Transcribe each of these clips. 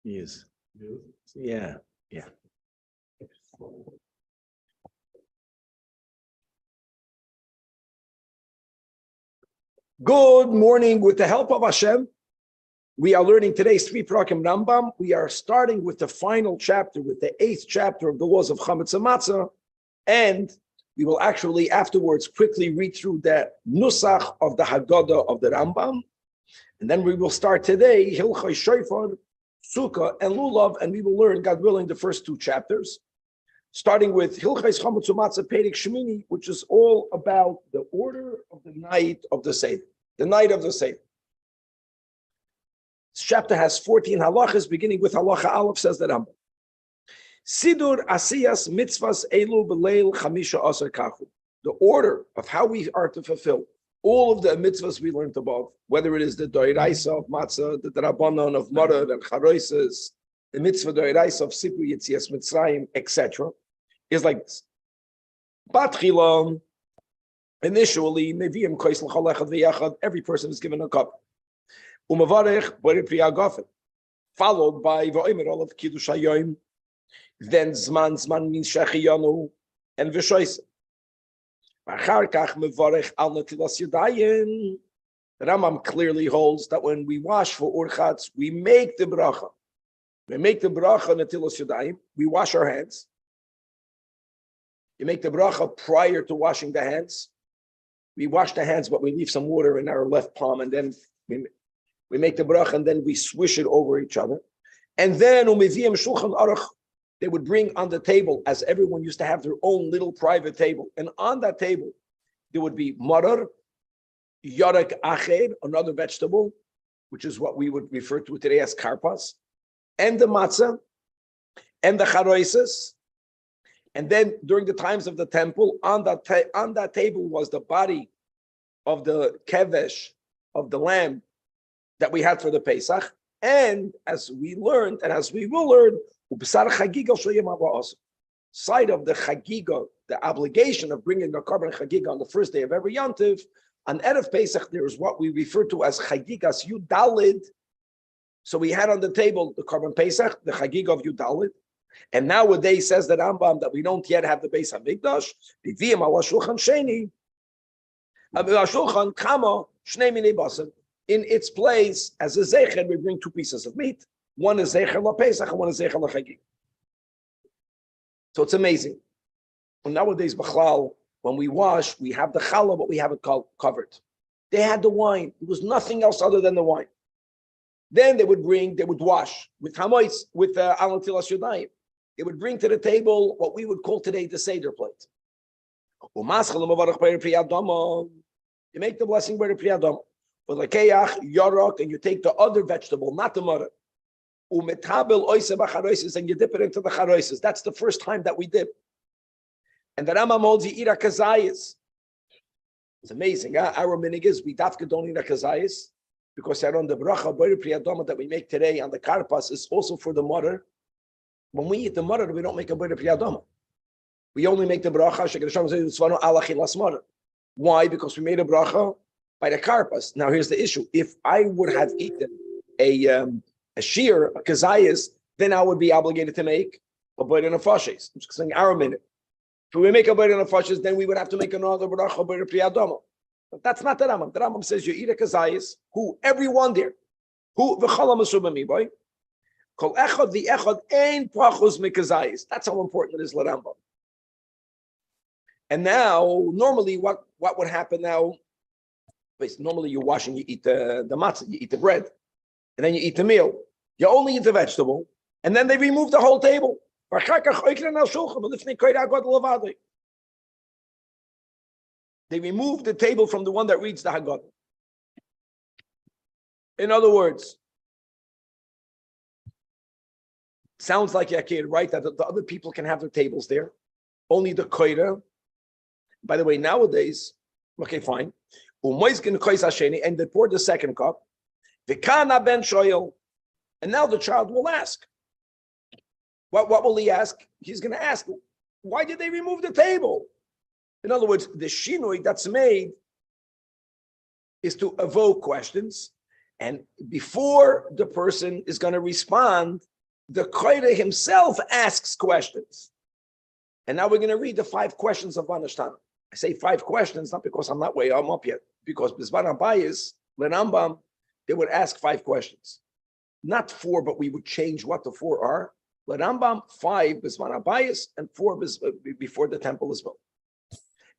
Yes. Yeah. Yeah. Good morning. With the help of Hashem, we are learning today's 3 Prakim Rambam. We are starting with the final chapter, with the 8th chapter of the laws of Chametz and Matzah, and we will actually afterwards quickly read through the Nusach of the Haggadah of the Rambam, and then we will start today Hilchos Shofar, Sukkah, and Lulav, and we will learn, God willing, the first 2 chapters, starting with Hilchos Chametz and Matzah Perek Shmini, which is all about the order of the night of the Seder, the night of the Seder. This chapter has 14 halachas, beginning with halacha Aleph, says the Rambam. Sidur asiyas mitzvahs elu b'leil chamisha asar kachu. The order of how we are to fulfill all of the mitzvahs we learned above, whether it is the doiraisa of matzah, the drabanan of maror and charoises, the mitzvah doiraisa of sipur yitzias mitzrayim, etc., is like this. Batchilam, initially, neviim kois l'chol echad v'yachad, every person is given a cup. Umavarech b'rei priya gafen, followed by v'omer olav kiddush hayoim. Then zman means shechiyanu and v'shoyse. Achar kach mevarech al netilas yadayim. The Rambam clearly holds that when we wash for urchatz, we make the bracha. We make the bracha netilas yadayim. We wash our hands. You make the bracha prior to washing the hands. We wash the hands, but we leave some water in our left palm, and then we make the bracha, and then we swish it over each other. And then umiviyim shulchan aruch, they would bring on the table, as everyone used to have their own little private table. And on that table, there would be maror, yarek acher, another vegetable, which is what we would refer to today as karpas, and the matzah, and the charoises. And then during the times of the temple, on that table was the body of the kevesh, of the lamb that we had for the Pesach. And as we learned, and as we will learn, side of the chagiga, the obligation of bringing the carbon chagiga on the first day of every yontiv, on Erev Pesach, there is what we refer to as chagigas Yudalid. So we had on the table the carbon Pesach, the chagiga of Yudalid. And nowadays, says the Rambam, that we don't yet have the Beis HaMikdash. V'viyim ala shulchan sheni, ala shulchan kama shnei minei basar. In its place, as a zecher, we bring 2 pieces of meat. One is zecher la Pesach, and one is zecher la Chagig. So it's amazing. And nowadays, b'chlal, when we wash, we have the challah, but we have it covered. They had the wine. There was nothing else other than the wine. Then they would wash with hamoitz, with al netilas yadayim. They would bring to the table what we would call today the Seder plate. You make the blessing by the priyadam. For the keach, yarok, and you take the other vegetable, not the maror. And you dip it into the charoises. That's the first time that we dip. And the Rambam holds you eat a kazayis. It's amazing. Our minig is we dafka don't eat a kazayis, because on the bracha by the priyadam that we make today on the karpas is also for the maror. When we eat the maror, we don't make a b'rei priyadama. We only make the bracha. Why? Because we made a bracha by the karpas. Now here's the issue: if I would have eaten a shear, a kazayas, then I would be obligated to make a b'rei nefashis. I'm just saying our minute. If we make a b'rei nefashis, then we would have to make another bracha b'rei priyadama. But that's not the Rambam. The Rambam says you eat a kazayas. Who? Everyone there. Who? V'chala masubami, boy. Kol echad v'echad ein pachos mikazayis. That's how important it is, Rambam. And now, normally, what would happen now? Normally, you're washing, you eat the matzah, you eat the bread, and then you eat the meal. You only eat the vegetable, and then they remove the whole table. They remove the table from the one that reads the Haggadah. In other words, sounds like Yakir, right? That the other people can have their tables there. Only the koira. By the way, nowadays, okay, fine. And they poured the second cup. And now the child will ask. What will he ask? He's going to ask, why did they remove the table? In other words, the shinoi that's made is to evoke questions. And before the person is going to respond, the Koire himself asks questions. And now we're going to read the 5 questions of Manashtana. I say 5 questions, not because I'm not I'm up yet, because Bizman Abayis, Rambam, they would ask 5 questions. Not 4, but we would change what the 4 are. Rambam, 5 Bizman Abayis, and 4 before the temple is built.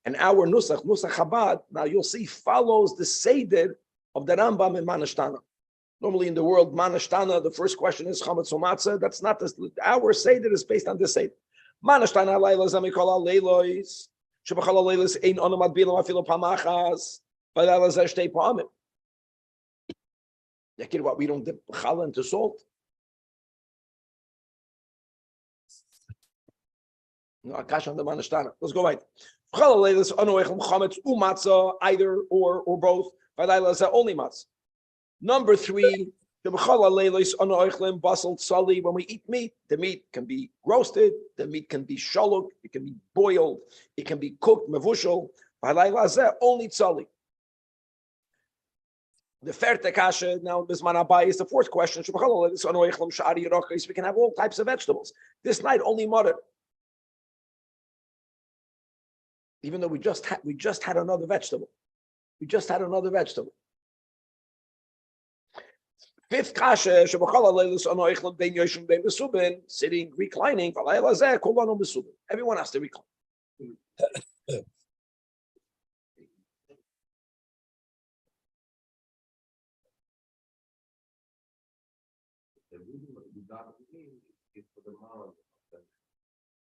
And our Nusach Chabad, now you'll see, follows the Seder of the Rambam in Manashtana. Normally in the world, Manashtana, the first question is Chametz Umatzah. That's not this. Our Seder is based on this Seder. Manashtana Laila Zamikala Leilois, Shabachala Leilis Ein Onomad Bilam Afilo Pamachas, Valala Zashtei Pamim. What, we don't dip challah into salt? No, Akash on the Manashtana. Let's go right. Challah Leilis Onoechem Chametz Umatzah, either or both. Valala only matzah. Number 3, when we eat meat, the meat can be roasted, the meat can be shaluk, it can be boiled, it can be cooked, mevushal. Only tzali. The ferte kasha, now Bisman Abai is the 4th question. We can have all types of vegetables. This night only mutton. Even though we just had another vegetable. We just had another vegetable. 5th kasha, sitting, reclining. Everyone has to recline.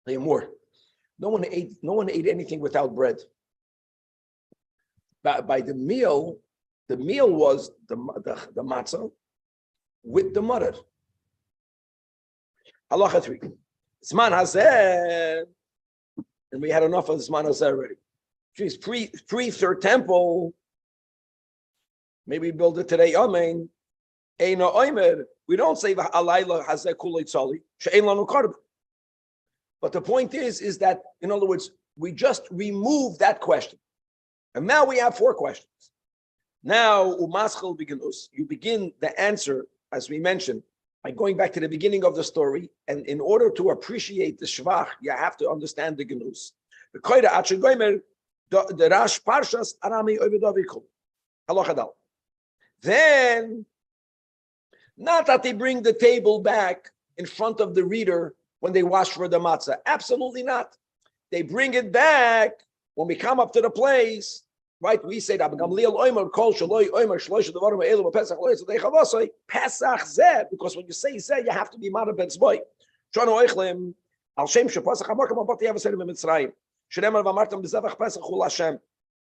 More. No one ate anything without bread. By the meal was the matzah with the mutton. Halacha 3. Zman hazeh, and we had enough of Zman hazeh already. Geez, pre-third temple, maybe build it today. Amen. Eino oimer. We don't say alayla hazeh kulei tzali she'ein lanu karban. But the point is that, in other words, we just removed that question, and now we have 4 questions. Now umaschel beginus. You begin the answer, as we mentioned, by going back to the beginning of the story, and in order to appreciate the shvach, you have to understand the genus. The koida achegoimer, the Rash Parshas Arami Oivedavikul. Halachadal. Then, not that they bring the table back in front of the reader when they wash for the matzah. Absolutely not. They bring it back when we come up to the place. Right, we say that because when you say zeh, you have to be mad ben zboy. Al shem shepasach hamakam abati yavaselim b'Mitzrayim. Shneimar v'amartam b'zevach pesach hu Hashem.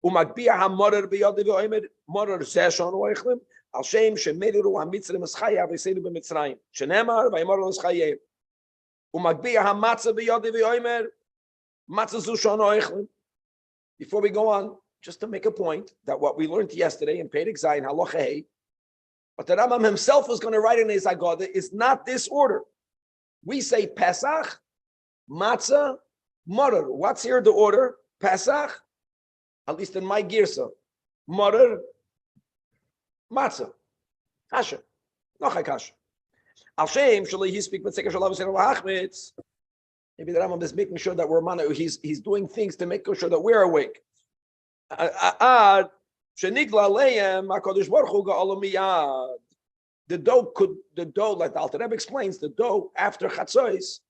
Umagbia hamorer b'yad v'oimer morer zeh shanu oichlem. Al shem shemediru hamitzrim eschaya v'selim b'Mitzrayim. Shneimar v'amorer eschayim. Umagbia hamatzah b'yad v'oimer matzah zu shanu oichlem. Before we go on, just to make a point that what we learned yesterday in Perek Zayin Halacha Hey, but the Rambam himself was going to write in his Haggadah is not this order. We say Pesach, Matzah, Marer. What's here the order? Pesach, at least in my girsa, Marer, Matzah, Kasha, Nochai Kasha. Al Shem Shalei he speak Mitzvah Shalav Hachmitz. Maybe the Rambam is making sure that we're manu. He's doing things to make sure that we're awake. The dough, like the Alter Rebbe explains, the dough after Chatzos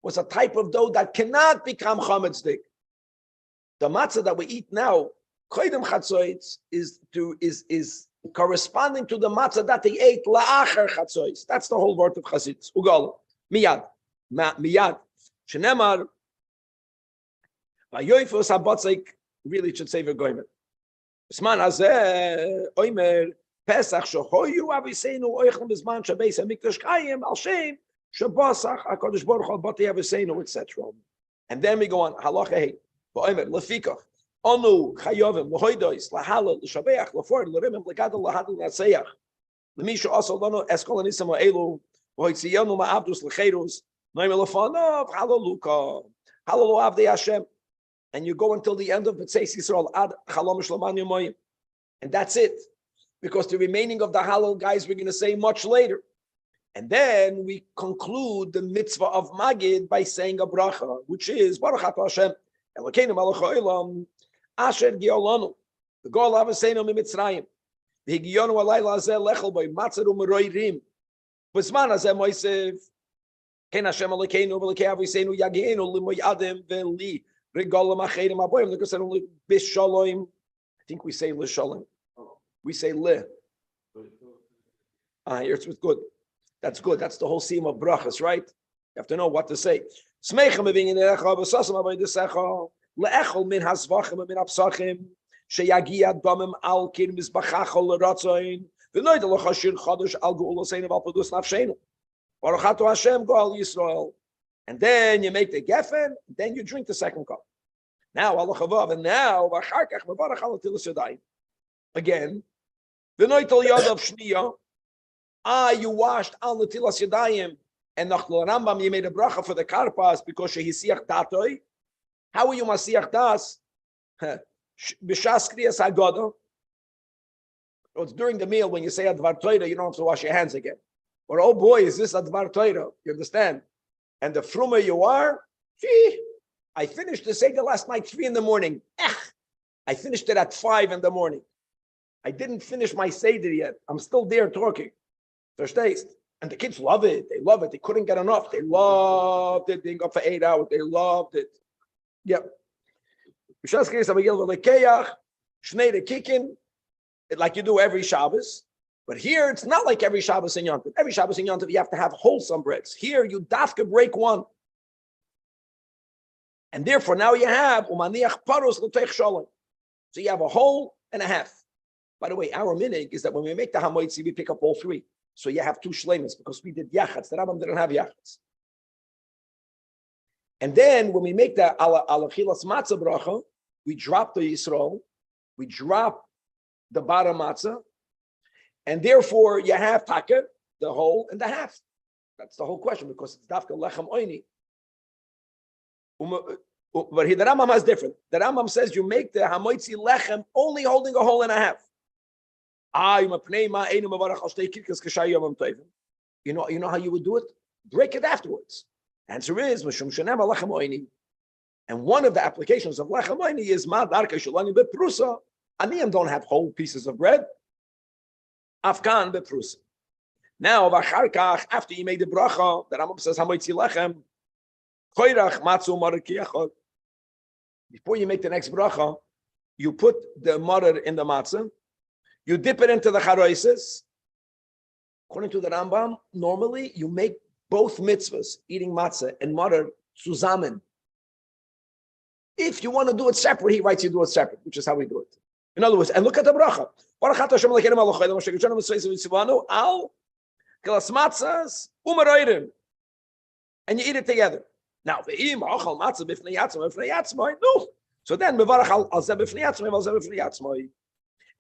was a type of dough that cannot become chametzik. The matzah that we eat now, koydem Chatzos, is corresponding to the matzah that they ate la'acher Chatzos. That's the whole word of Chassidus. Ugal miyad, miyad. Shenemar vayoyfos habatzik. Really, it should say v'goymer. Bisman hazeh oimer Pesach shehoyu aviseinu oichlem bisman shabeis hamikdash kayim al shem shabasach hakadosh baruch hu bati aviseinu, etc. And then we go on halacha hey v'oimer lefikach anu chayovim lehoidos lahalal l'shabeach lefor l'rimim legadol lahadol naseach l'mishu asol lanu eskol anisam ha'elu v'hoitziyanu ma'abdus l'cheirus noim elefanav halaluka halalu avdei Hashem. And you go until the end of B'tzeis Yisrael ad Chalom Shloman Yomoyim, and that's it, because the remaining of the Halal guys we're going to say much later. And then we conclude the mitzvah of Magid by saying a bracha, which is Baruch Atah Hashem, Elokeinu melech haolam, asher giolanu, the goal of Avosseinu miMitzrayim, v'higiyonu alayla hazeh lechel boi matzah u'meroirim, b'zman hazeh moisev, ken Hashem Elokeinu v'elokei Avosseinu yagienu l'moyadim v'li regolim acherim aboyim. Look, I said only b'shalom. I think we say l'shalom. We say le. Here's what's good. That's good. That's the whole theme of brachas, right? You have to know what to say. Smechem b'vinyan erecha v'sasam avodesecha le'echol min hasvachim min apsachim sheyagia damim al kir mizbachacha l'ratzayin v'noida l'chashir chadash al ge'ulaseinu v'al pedus nafsheinu Baruch Atah Hashem go'al Yisrael. And then you make the gefen, then you drink the second cup. Now Allah chavav, and now v'acharkach mevarach al tilas yadayim. Again, v'noida l'yadav shniya. You washed al netilas yadayim, and nach Rambam you made a bracha for the karpas because shehisiach datoi. How are you masiach das? B'shas kriyas haggadah. It's during the meal when you say advar Torah, you don't have to wash your hands again. But oh boy, is this advar Torah? You understand? And the frumer you are, I finished the seder last night 3 a.m. I finished it at 5 a.m. I didn't finish my seder yet. I'm still there talking. Verstehst? And the kids love it. They love it. They couldn't get enough. They loved it. Being up for 8 hours. They loved it. Yep. Like you do every Shabbos. But here, it's not like every Shabbos and Yom Tov. Every Shabbos and Yom Tov, you have to have wholesome breads. Here, you dafka break one. And therefore, now you have umaniach paros l'teich shalom. So you have a whole and a half. By the way, our minig is that when we make the hamoitzi, we pick up all 3. So you have 2 shleimus because we did yachatz. The Rambam didn't have yachatz. And then when we make the alachilas matzah bracha, we drop the Yisrael, we drop the bottom matzah, and therefore you have taka, the whole and the half. That's the whole question because it's dafka lechem oini. But here the Rambam is different. The Rambam says you make the hamoitzi lechem only holding a whole and a half. You know how you would do it? Break it afterwards. Answer is and one of the applications of lechem oini is ma darka shalani beprusa. Aniyim don't have whole pieces of bread. Afkan beprusa. Now after you made the bracha, the Rambam says hamoitzi lechem choyrach matzu marakiyachot. Before you make the next bracha, you put the marar in the matzah. You dip it into the charoises. According to the Rambam, normally you make both mitzvahs, eating matzah and matzah, zusammen. If you want to do it separate, he writes you do it separate, which is how we do it. In other words, and look at the bracha. Baruch Atah Hashem Elokeinu melech haolam, asher gitzonu mitzvah al kelas matzahs u'meroirim, and you eat it together. Now, ve'im ochal matzah b'fnei yatzmai, no. So then, mevarach al zeh b'fnei yatzmai, al zeh b'fnei yatzmai.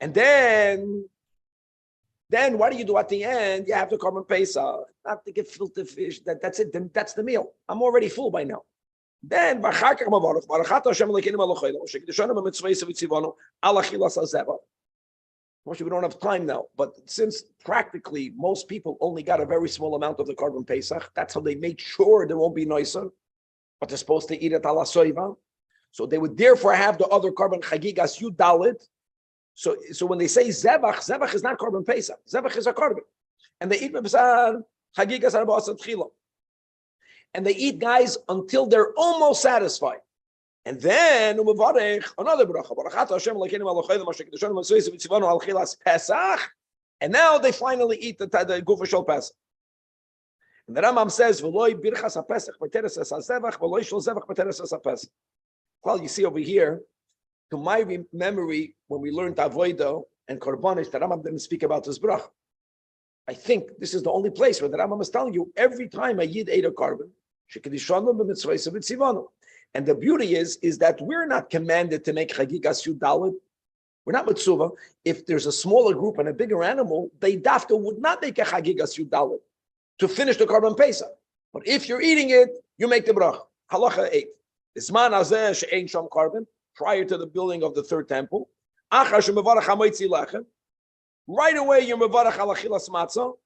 And then what do you do at the end? You have to korban pesach, not to get filter fish. That's it. Then that's the meal. I'm already full by now. Then of course, we don't have time now, but since practically most people only got a very small amount of the korban pesach, that's how they made sure there won't be noiser, but they're supposed to eat it ala soiva. So they would therefore have the other korban chagigas yudalit. So when they say zevach is not korban pesach. Zevach is a korban, and they eat b'basar chagigas arba'asat chila, and they eat guys until they're almost satisfied, and then umevarech another bracha. Baruch Atah Hashem Elokeinu melech haolam, asher gitzonu mitzvah al chilas pesach, and now they finally eat the gufa shel pesach. And the Rambam says v'loi birchas hapesach b'teres es hazevach v'loi shel zevach b'teres es hapesach. Well, you see over here. To my memory, when we learned Avodah and Korbanis, the Rambam didn't speak about this bracha. I think this is the only place where the Rambam is telling you every time a Yid ate a korban, and the beauty is that we're not commanded to make chagigas yudalid. We're not mitzvah. If there's a smaller group and a bigger animal, they dafka would not make a chagigas yudalid to finish the korban pesach. But if you're eating it, you make the bracha. Halacha 8. Isman hazeh she'ein sham korban. Prior to the building of the third temple, right away you're mevarach al achilas matzah,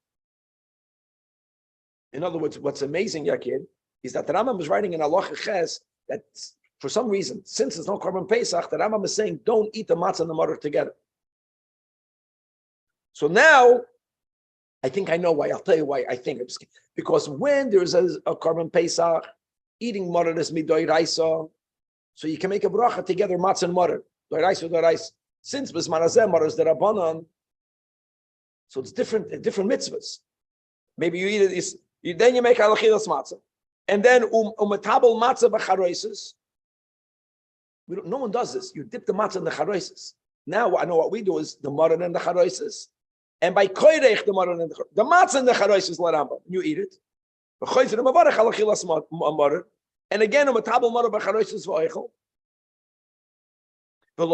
In other words, what's amazing, Yakir, is that the Rambam is writing in Halacha Ches that for some reason, since there's no Korban Pesach, the Rambam is saying don't eat the matzah and the mutter together. So now, I think I know why. I'll tell you why I think. Because when there's a Korban Pesach, eating mutter is midoi raisa, so you can make a bracha together, matzah and mutter. Doi raisa. Since Bisman Hazeh mutter is the Rabbanon, so it's different mitzvahs. Maybe you eat it, then you make halachilas matzah. And then umetabel matzah b'charoises. No one does this. You dip the matzah in the charoises. Now I know what we do is the mutter and the charoises. And by koirech the mutter and the matzah and the charoises l'Rambam. You eat it. And again umetabel mutter b'charoises v'oichel. Don't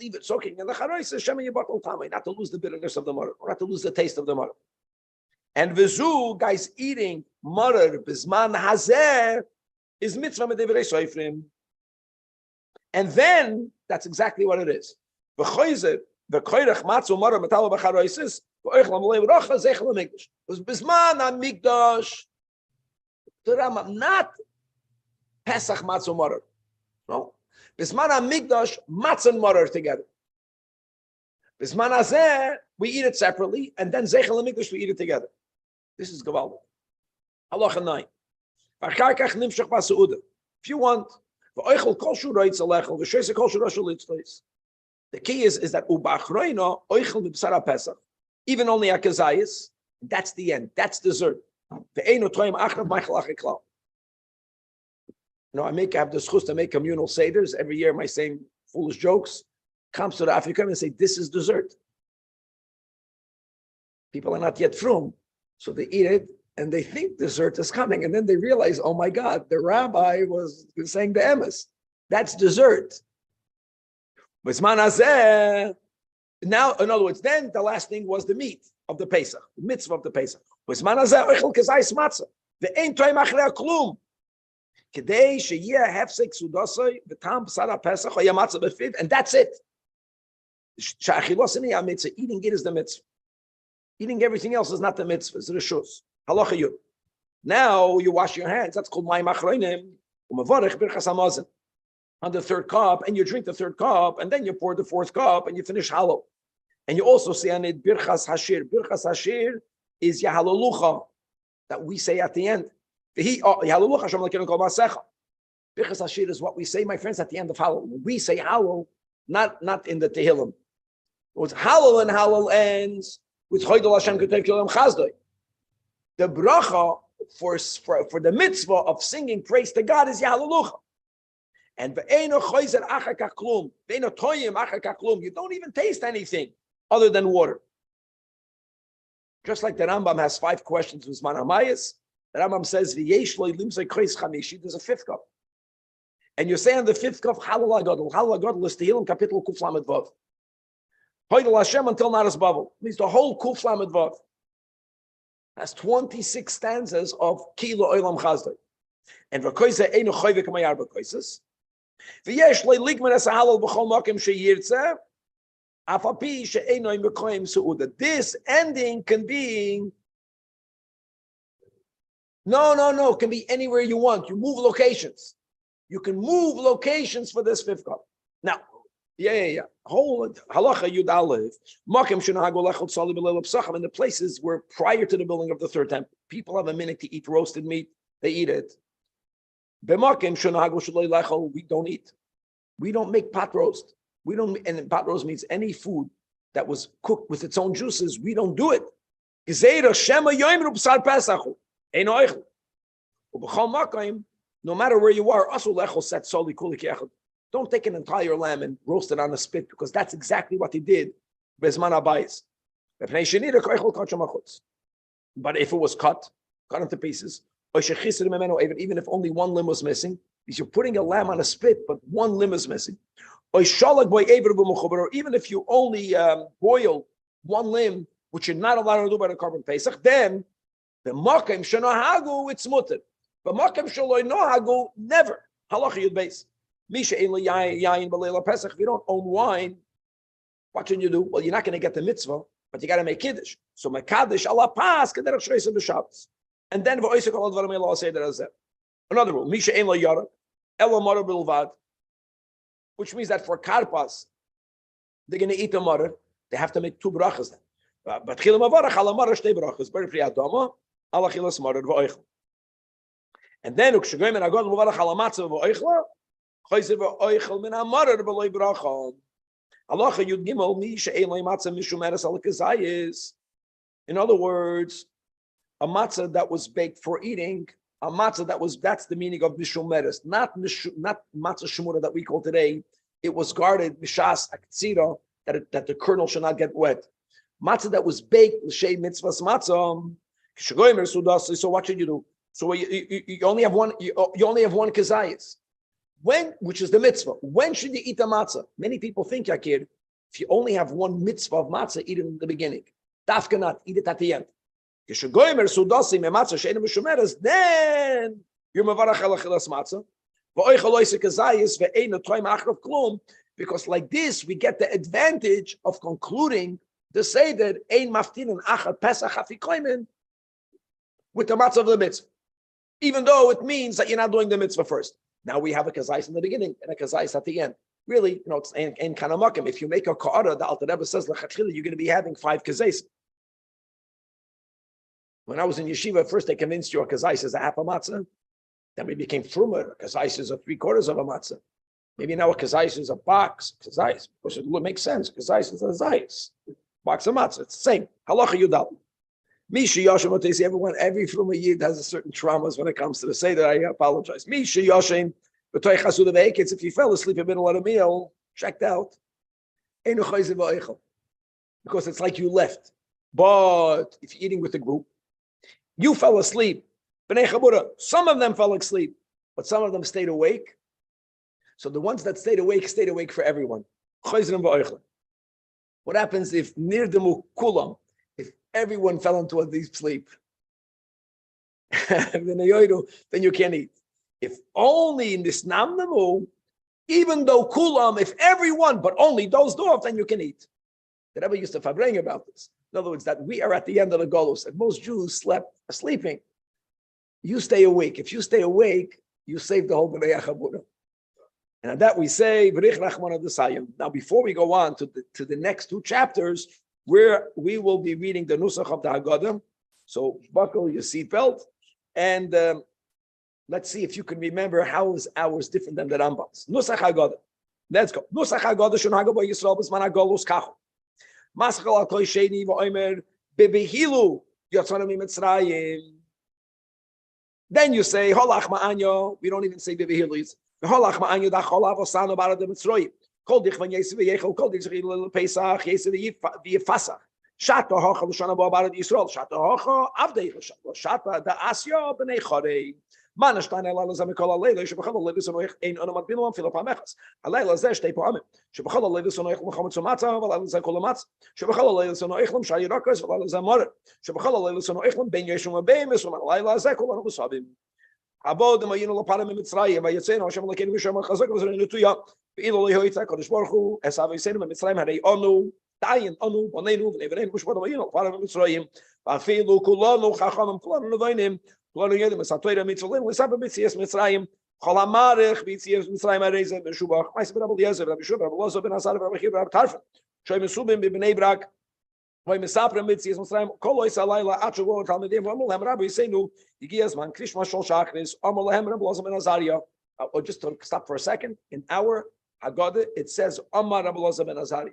leave it soaking in the charoises. Not to lose the bitterness of the mutter, or not to lose the taste of the mutter. And vizu, guys, eating mutter bisman hazeh is mitzvah medevrei soifrim. And then that's exactly what it is. The koirech matzu mutter metal b'charoises v'oichel amalei bracha zeichel hamikdash. It was bisman hamikdash. The Rambam, not Pesach matzu mutter. No. Bisman HaMikdash, matzah and mutter together. Bisman Hazeh, we eat it separately, and then Zeichel HaMikdash, we eat it together. This is Gavaldik. Halacha 9. If you want, the key is that even only akazayis, that's the end. That's dessert. I have the schus to make communal seders every year. My same foolish jokes comes to the African and say, "This is dessert." People are not yet frum, so they eat it and they think dessert is coming, and then they realize, "Oh my God, the rabbi was saying the emes. That's dessert." Now, in other words, then the last thing was the meat of the Pesach, the mitzvah of the Pesach. And that's it. Eating it is the mitzvah. Eating everything else is not the mitzvah. It's the reshus. Halacha yud. Now you wash your hands. That's called mayim achronim. On the third cup, and you drink the third cup, and then you pour the fourth cup, and you finish halal. And you also say on it birchas hashir. Birchas hashir is yahalalucha that we say at the end. Birchas hashir is what we say, my friends, at the end of halal. We say halal, not in the tehillim. It's halal, and halal ends with choydol Hashem k'tev kilam chazdoi. The bracha for the mitzvah of singing praise to God is yahalalucha. And you don't even taste anything other than water. Just like the Rambam has 5 questions with Zman Hamayis, the Rambam says, there's a 5th cup. And you say on the 5th cup, Halal HaGadol. Halal HaGadol is Tehillim, Kapitel Kuf Lamed Vav. Hoydel Hashem until Naras Bavel. Means the whole Kuf Lamed Vav has 26 stanzas of Kilo Olam Chazdoi. And V'koise Einu Choyve Kamayar V'koises. V'yesh Lei Ligman Es HaHalal B'chol Mokem Sheyirtze. Afapi She'einu Mekoyim Su'uda. This ending can be... No. It can be anywhere you want. You move locations. You can move locations for this 5th cup. Now, whole halacha yud aleph. Makim shenahagol echol tzali b'leil psachim. In the places where prior to the building of the 3rd temple, people have a minute to eat roasted meat. They eat it. B'makim shenahagol shaloi lechol. We don't eat. We don't make pot roast. We don't. And pot roast means any food that was cooked with its own juices. We don't do it. Gezeira shema yoimru b'sar pesachu. No matter where you are, don't take an entire lamb and roast it on a spit, because that's exactly what he did. But if it was cut into pieces, even if only one limb was missing, because you're putting a lamb on a spit, but one limb is missing. Or even if you only boil one limb, which you're not allowed to do by the Korban Pesach, then the makim shenohagu, it's mutter. But makim shaloi nohagu, never. Halacha yud beis. Misha ein yayin b'leila pesach. If you don't own wine, what should you do? Well, you're not going to get the mitzvah but you got to make kiddush. So mekadosh Allah pas kederach shreisa b'Shabbos, and then v'oisek all advarim elo say that as that. Another rule: misha ein lo yara elo mara bilvad, which means that for karpas they're going to eat the mara. They have to make 2 brachas then. But chilam avarach ala mara shtei brachas ber pri adama ala chilas mara v'oichel. And then ukshegoyim and agod v'varach ala matzah v'oichel chayzer v'oichel min hamara v'loi bracha. Halacha Yud Gimel misha ein lo matzah mishum eres ala kazayis. In other words, a matzah that was baked for eating, a matzah that's the meaning of mishum eres, not matzah shmura that we call today. It was guarded mishas aktsira, that the kernel should not get wet. Matzah that was baked l'shei mitzvahs matzah. So what should you do? So you only have one. You only have one kazayis. When, which is the mitzvah? When should you eat the matzah? Many people think, Yakir, if you only have one mitzvah of matzah, eat it in the beginning. Dafka not, eat it at the end. Then you're mevarach al achilas matzah. Because like this, we get the advantage of concluding the Seder ein maftinan achad pesach hafikoymen with the matzah of the mitzvah, even though it means that you're not doing the mitzvah first. Now we have a kazais in the beginning and a kazais at the end. Really, it's in kind of makim. If you make a ka'ara, the Alter Rebbe says l'chatchila, you're going to be having 5 kazais. When I was in yeshiva, at first they convinced you a kazais is a half a matzah. Then we became frumer. A kazais is a 3/4 of a matzah. Maybe now a kazais is a box. Kazais, because it makes sense. Kazais is a zayis. Box of matzah. It's the same. Halacha yudal. Misha Yoshem, they say every frumer yid has a certain traumas when it comes to the Seder. I apologize. Misha Yoshem, if you fell asleep in the middle of a meal, checked out. Because it's like you left. But if you're eating with a group, you fell asleep. Some of them fell asleep, but some of them stayed awake. So the ones that stayed awake for everyone. What happens if nirdamu kulam? If everyone fell into a deep sleep, then you can't eat. If only in this namnamu, even though kulam, if everyone, but only those dov, then you can eat. The Rebbe used to fabring about this. In other words, that we are at the end of the golus, and most Jews sleeping. You stay awake. If you stay awake, you save the whole B'nai Achabura. And that we say, now before we go on to the next 2 chapters, where we will be reading the Nusach of the Haggadah. So buckle your seatbelt, and let's see if you can remember how is ours different than the Rambam's. Nusach Haggadah. Let's go. Nusach Haggadah shon Haggadah Yisrael b'zman Hagolus kachu. Maschal al kol sheni v'omer bebehilu yotzanu mitzrayim. Then you say holach ma'anyo. We don't even say bebehilu. Holach ma'anyo da cholav osano barad mitzrayim. Kol dich van Yesef v'yechel, kol dich z'chil Pesach, Yesef v'yefasach. Shata hocha l'shana bo barad Yisrael. Shata hocha avdei l'shata. Shata da asya b'nei chorei. Man ashtan elal zeh mikol alayla shebachal alayla sonoich ein onamat binom filo pamechas. Alayla zeh shtei poamim. Shebachal alayla sonoich l'chamet somatza v'alayla zeh kol amatz. Shebachal alayla sonoich l'm shayi rakas v'alayla zeh morer. Shebachal alayla sonoich l'm ben yeshum v'beimis v'alayla zeh kol anu b'sabim. Abod mayinu l'param mitzrayim v'yatzenu Hashem l'keinu v'shem l'chazak v'zerinu tuya. V'ilo lihoyta kodesh baruch hu esav yisenu mitzrayim harei onu dayin onu bonenu v'nevereinu v'shbod mayinu l'param mitzrayim v'afilu kulanu chachamim kulanu nevainim. Kulanu yedim esatoyra mitzvolim l'sabah mitzias mitzrayim cholamarich mitzias mitzrayim harei b'shubach ma'aseh ben Abel Yezer Rabbi Shua Rabbi Lozo ben Asar Rabbi Chiv Rabbi Tarfon shoy mesubim b'bnei Brak v'y mesaprim mitzias mitzrayim kol ois alayla achu v'ol talmidim v'amol hem Rabbi Yisenu yigias man krishma shol shachris amol hem Rabbi Lozo ben Azariah. Or just to stop for a second, in our Haggadah, it says Amar Rabbi Loza ben Azariah,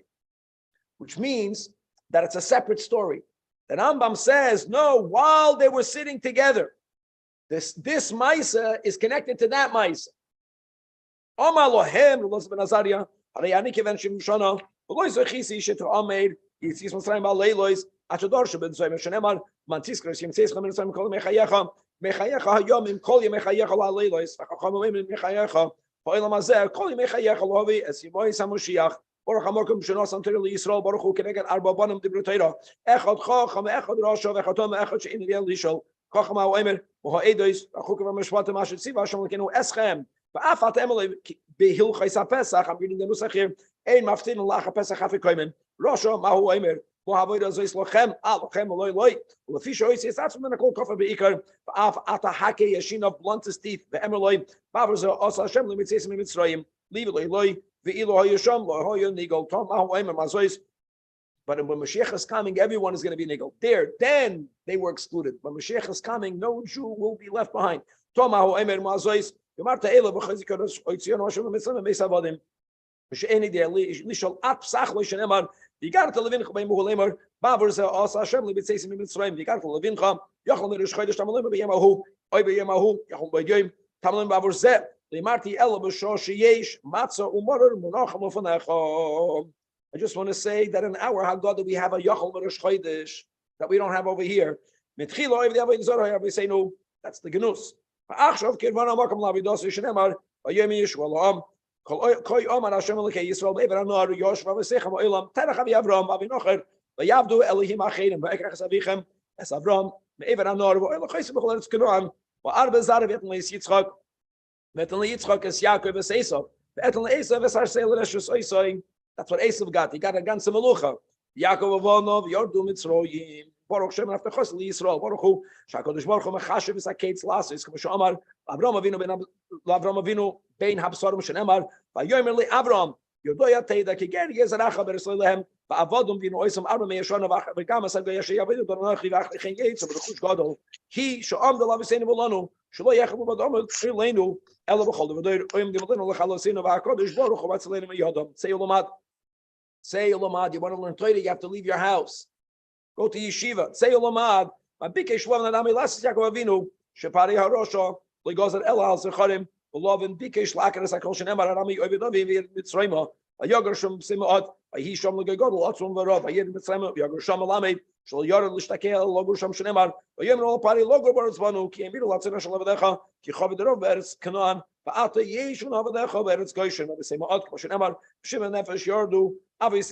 which means that it's a separate story. The Rambam says, no, while they were sitting together, this Maisa is connected to that Maisa. Amar Lohem Rabbi Loza ben Azariah, Harayani Keven Shim Shana, V'loy Zochisi Shetu Ameir, Yitzis Mitzrayim Ba'leilois, Achador Sheben Zoyim Shenemar, Mantiskros Yim Tzeis Chamin Mitzrayim Kol Mechayecha, Mechayecha Hayomim Kol Yemechayecha La'leilois, Chachamim Mechayecha, Ha'olam Hazeh Kol Yemechayecha Lohavi Es Yivois HaMoshiach, Baruch HaMorkom Shenos Antor Yisrael Baruch Hu Keneged Arba Banim Dibru Torah, Echad Chacham Echad Rasha V'echad Tom Echad She'in Liel Lishol, Chacham HaOmer V'ha'edois Achukim HaMeshvatim Asher Tziva Hashem Lekenu Eschem, V'afat Emel Behilchos HaPesach. I'm reading the Nusach here. Ein Maftin Lach HaPesach HaFikoymen, Rasha Mahu Omer bluntest teeth. But when Mashiach is coming, everyone is going to be nigel. There, then they were excluded. When Mashiach is coming, no Jew will be left behind. I just want to say that in our Haggadah we have a Yachol Rosh Chodesh that we don't have over here. We say no, that's the Genus. That's what Esav got. He got a ganze Melucha. Yaakov Avonov, Yordu Mitzroyim. Baruch Shem after Chosel Yisrael. Baruch Hu. Shakadosh Baruch Hu Mechashiv is a Kates Lasis. Kama Shomar. Avram Avinu Bein Habsarim Shenemar. Vayomer Li Avram. Yordoya Teida Kiger Yezaracha Bereslehem. Va'avodum Vinu Oisam Avram Meyashon V'Gama Sagda Yashay Yavidu Donochi V'Achlechim Yetz V'Chush Gadol. He Shom the Lavisein Volanu. Shlo Yechavu Vadom Leinu. Ela B'Chol V'Doir Oyim Dimadinu L'Chalosinu V'Akadosh Baruch Hu Vatzalenu Meyadam. Say Ulamad. Say Ulamad, you want to learn Torah, you have to leave your house. Go to yeshiva. Say Ulamad, Mabike Shloim Nadami Lasis Yaakov Avinu, Shepari Harosha, Ligozat El Al Zecharim, Ulovin Bike Shlakar Sakol Shenemar Arami Ovidovi Mitzrayma, Ayogersham Simot, Ahisham Legagodl, Otzum Varov, Ayed Mitzrayma, Yogersham Alamed, Shal Yorad Lishtakel, Logusham Shenemar, Ayem Rol Pari Logo Barzvanu, Ki Emir Latzina Shalavedecha, Ki Choviderov Beres Kanan, Fa'ata Yeshun Avadecha Beres Goshen, the same Od, Koshenemar, Shimon Nefesh Yordu. That is,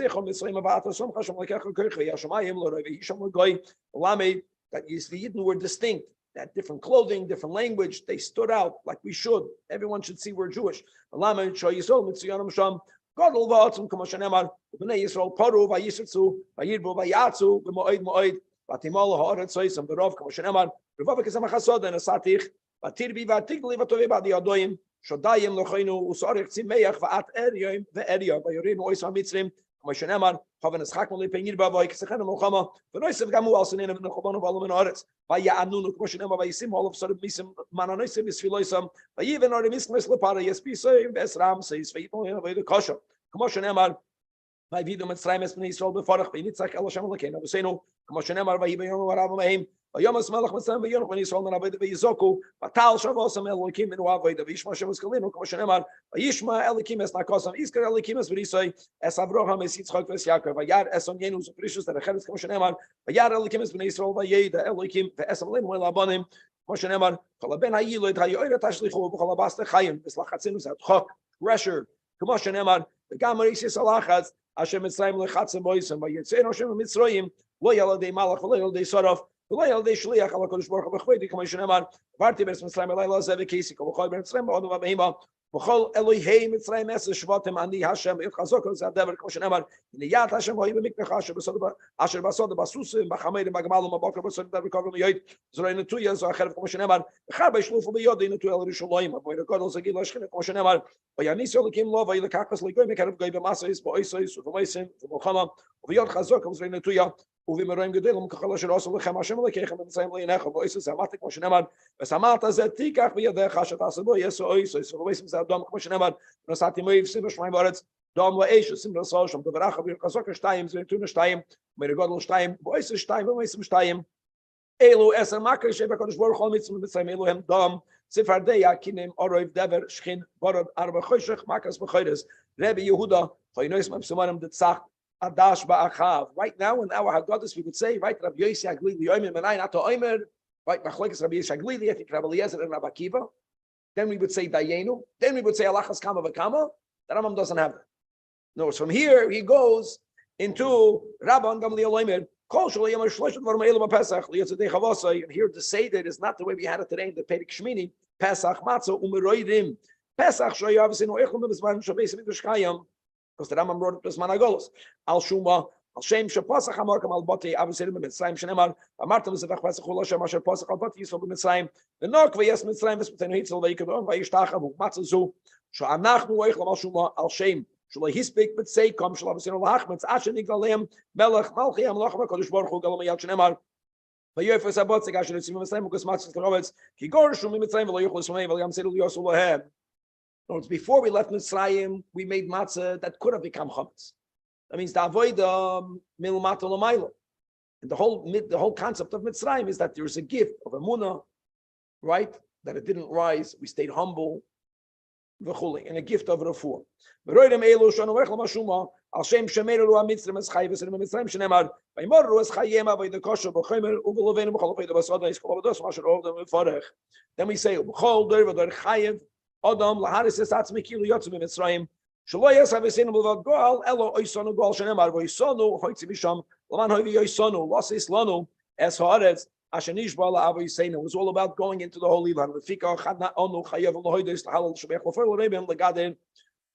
the Yidden were distinct. They had different clothing, different language. They stood out like we should. Everyone should see we're Jewish. Shodayim lochinu usarich zimeach vaat eriyim ve'eriya vayorim oisam mitzrim Moshenemar haven es chakmol lepenir bavoy kesechenu mochama v'noisev gamu al sinin v'nechobanu v'alom v'noretz v'ya'anunu Moshenemar v'yisim olav sarim misim mananoisim isfiloisam v'yiven orim ismes lepara yespisoim v'esram seis v'yipon v'yidu kosher Moshenemar v'yidu mitzrayim es b'nei Yisrael b'farach v'yinitzak el Hashem l'keinu v'seinu Moshenemar v'yibayom v'arav v'heim Vayomas Melech Mitzrayim v'Yonach when Yisrael and Avodah v'Yizoku Vatal Shavosam Elokim in Avodah v'Yishma Shavos Kalinu Kama Shenemar v'Yishma Elokim es Nakosam Iskar Elokim es v'Risoi es Avraham es Yitzchak v'es Yaakov v'Yar es On Yenu Zuprishus Terecheres Kama Shenemar v'Yar Elokim es b'nei Yisrael v'Yeda Elokim v'es Avleim v'Elabanim Kama Shenemar Kol Ben Hayiloid Hayoyra Tashlichu v'Kol Abaste Chayim v'es Lachatzinu Zat Chok pressure Kama Shenemar v'Gam Risis Alachatz Hashem Mitzrayim lechatzim Moisem v'Yitzein Hashem Mitzrayim lo Yaladei Malach v'lo Yaladei Sarav ולא ילדי שליח על הקדוש ברוך הוא בכבודי כמו שנאמר עברתי בארץ מצרים הלילה הזה וכיסי כל בן מצרים בעוד ובהמה וכל אלוהי מצרים 10 שבטים אני השם יחזוק על זה הדבר כמו שנאמר הנה יד השם הוא במקדש אשר בסוד בסוסים בחמרים בגמל ובבוקר בסוד בקרוב מיועד זרועי נטויה זו אחרת כמו שנאמר אחר בשלוף וביודי נטויה על ירושלים אבל יקודל זה גיל השכינה כמו שנאמר ויניס אלוקים לו וילקחס לגוי מקרב גוי במסעיס באויסויס ובמייסים ובמלחמה וביוד חזוק על זרועי נטויה ובמרואים גדולים ככל אשר עשו לכם השם אלוקיכם במצרים לעיניך ואויסוס אמרתי כמו שנאמר ושמרת זה תיקח בידיך שתעשה בו יסו אויסוס ובמייסים זה אדום כמו שנאמר ונשאתי מויב שים בשמיים בארץ דום ואש שים ברסול שם דברך וברכזוק 2 זה נתון 2 ומרגודל 2 ואויסוס 2 ומייסים 2 אלו 10 מקר שבקדוש ברוך הוא מצרים אלו הם דום צפרדיה כינים אורויב דבר שכין ברד 4 חושך מקס בחודש רבי יהודה חוינויס מבסומרם דצח Adash ba'achav. Right now, in our Haggadahs, we would say, right, Rabbi Yossi Aglili Yoimim Menai Nato Oimer, right, Machlokes Rabbi Yossi Aglili, I think Rabbi Eliezer and Rabbi Akiva. Then we would say Dayenu. Then we would say Alachas Kama V'Kama. The Rambam doesn't have that. No, from here he goes into Rabban Gamliel Oimer. Kol Shal Yom Shloshim Dvarim Eilu B'Pesach Liyotzadei Chavosai. And here the Seder is not the way we had it today in the Perek Shmini. Pesach Matzah Umeroidim. Pesach Shoyav Sinu Echlum B'Zman Shabbos Midrash Kayam. Because the Rambam brought it to Zman Agolos. Al Shuma, Al Shem Shapasach Hamarkam Al Bati Aviserim Mitzrayim Shenemar Amartam Zevach Pasach Ula Shem Asher Pasach Al Bati Yisrael Mitzrayim the Nok Vayes Mitzrayim Vespetenu Hitzel Vayikadon Vayishtachavuk Matzazu Sha'anachnu Oich Lamal Shuma Al Shem Shalai Hispik B'Tzei Kam Shalav V'Sinu Lahachmetz Asher Nigdaleim Melech Malchi Amlach HaKadosh Baruch Hu Galam Yad Shenemar Vayofes Abotzik Asher Nitzim Mitzrayim Ukas Matzis Karovetz Ki Gorshu Mitzrayim V'Lo Yuchel Shmei V'Yam Sedu Yosu Lahem. It's before we left Mitzrayim, we made matzah that could have become chametz. That means the avodah milmata l'maylo. And the whole concept of Mitzrayim is that there is a gift of emunah, right? That it didn't rise, we stayed humble, v'chuli, and a gift of refuah. V'roidem elu shanu ech l'mashuma al shem shemeru ha'mitzrim es chayv esrim ha'mitzrayim shenemar v'imoru es chayema v'ydekosher b'chomer u'v'lovenu b'chol v'yda b'sada is kol v'dos masher ovdem v'farech. Then we say b'chol der v'dor chayev Adam laharis es atzmi kilu yotzim Mitzrayim. Shelo yes havesin b'vad goal elo oisonu goal shenemar v'oisonu hoitzi b'sham laman hoivi oisonu losis lanu es haaretz asher nishba la'avo yiseinu. It was all about going into the holy land. V'fika chadna onu chayev l'hoides l'halal shebech l'fer l'rebem l'gaden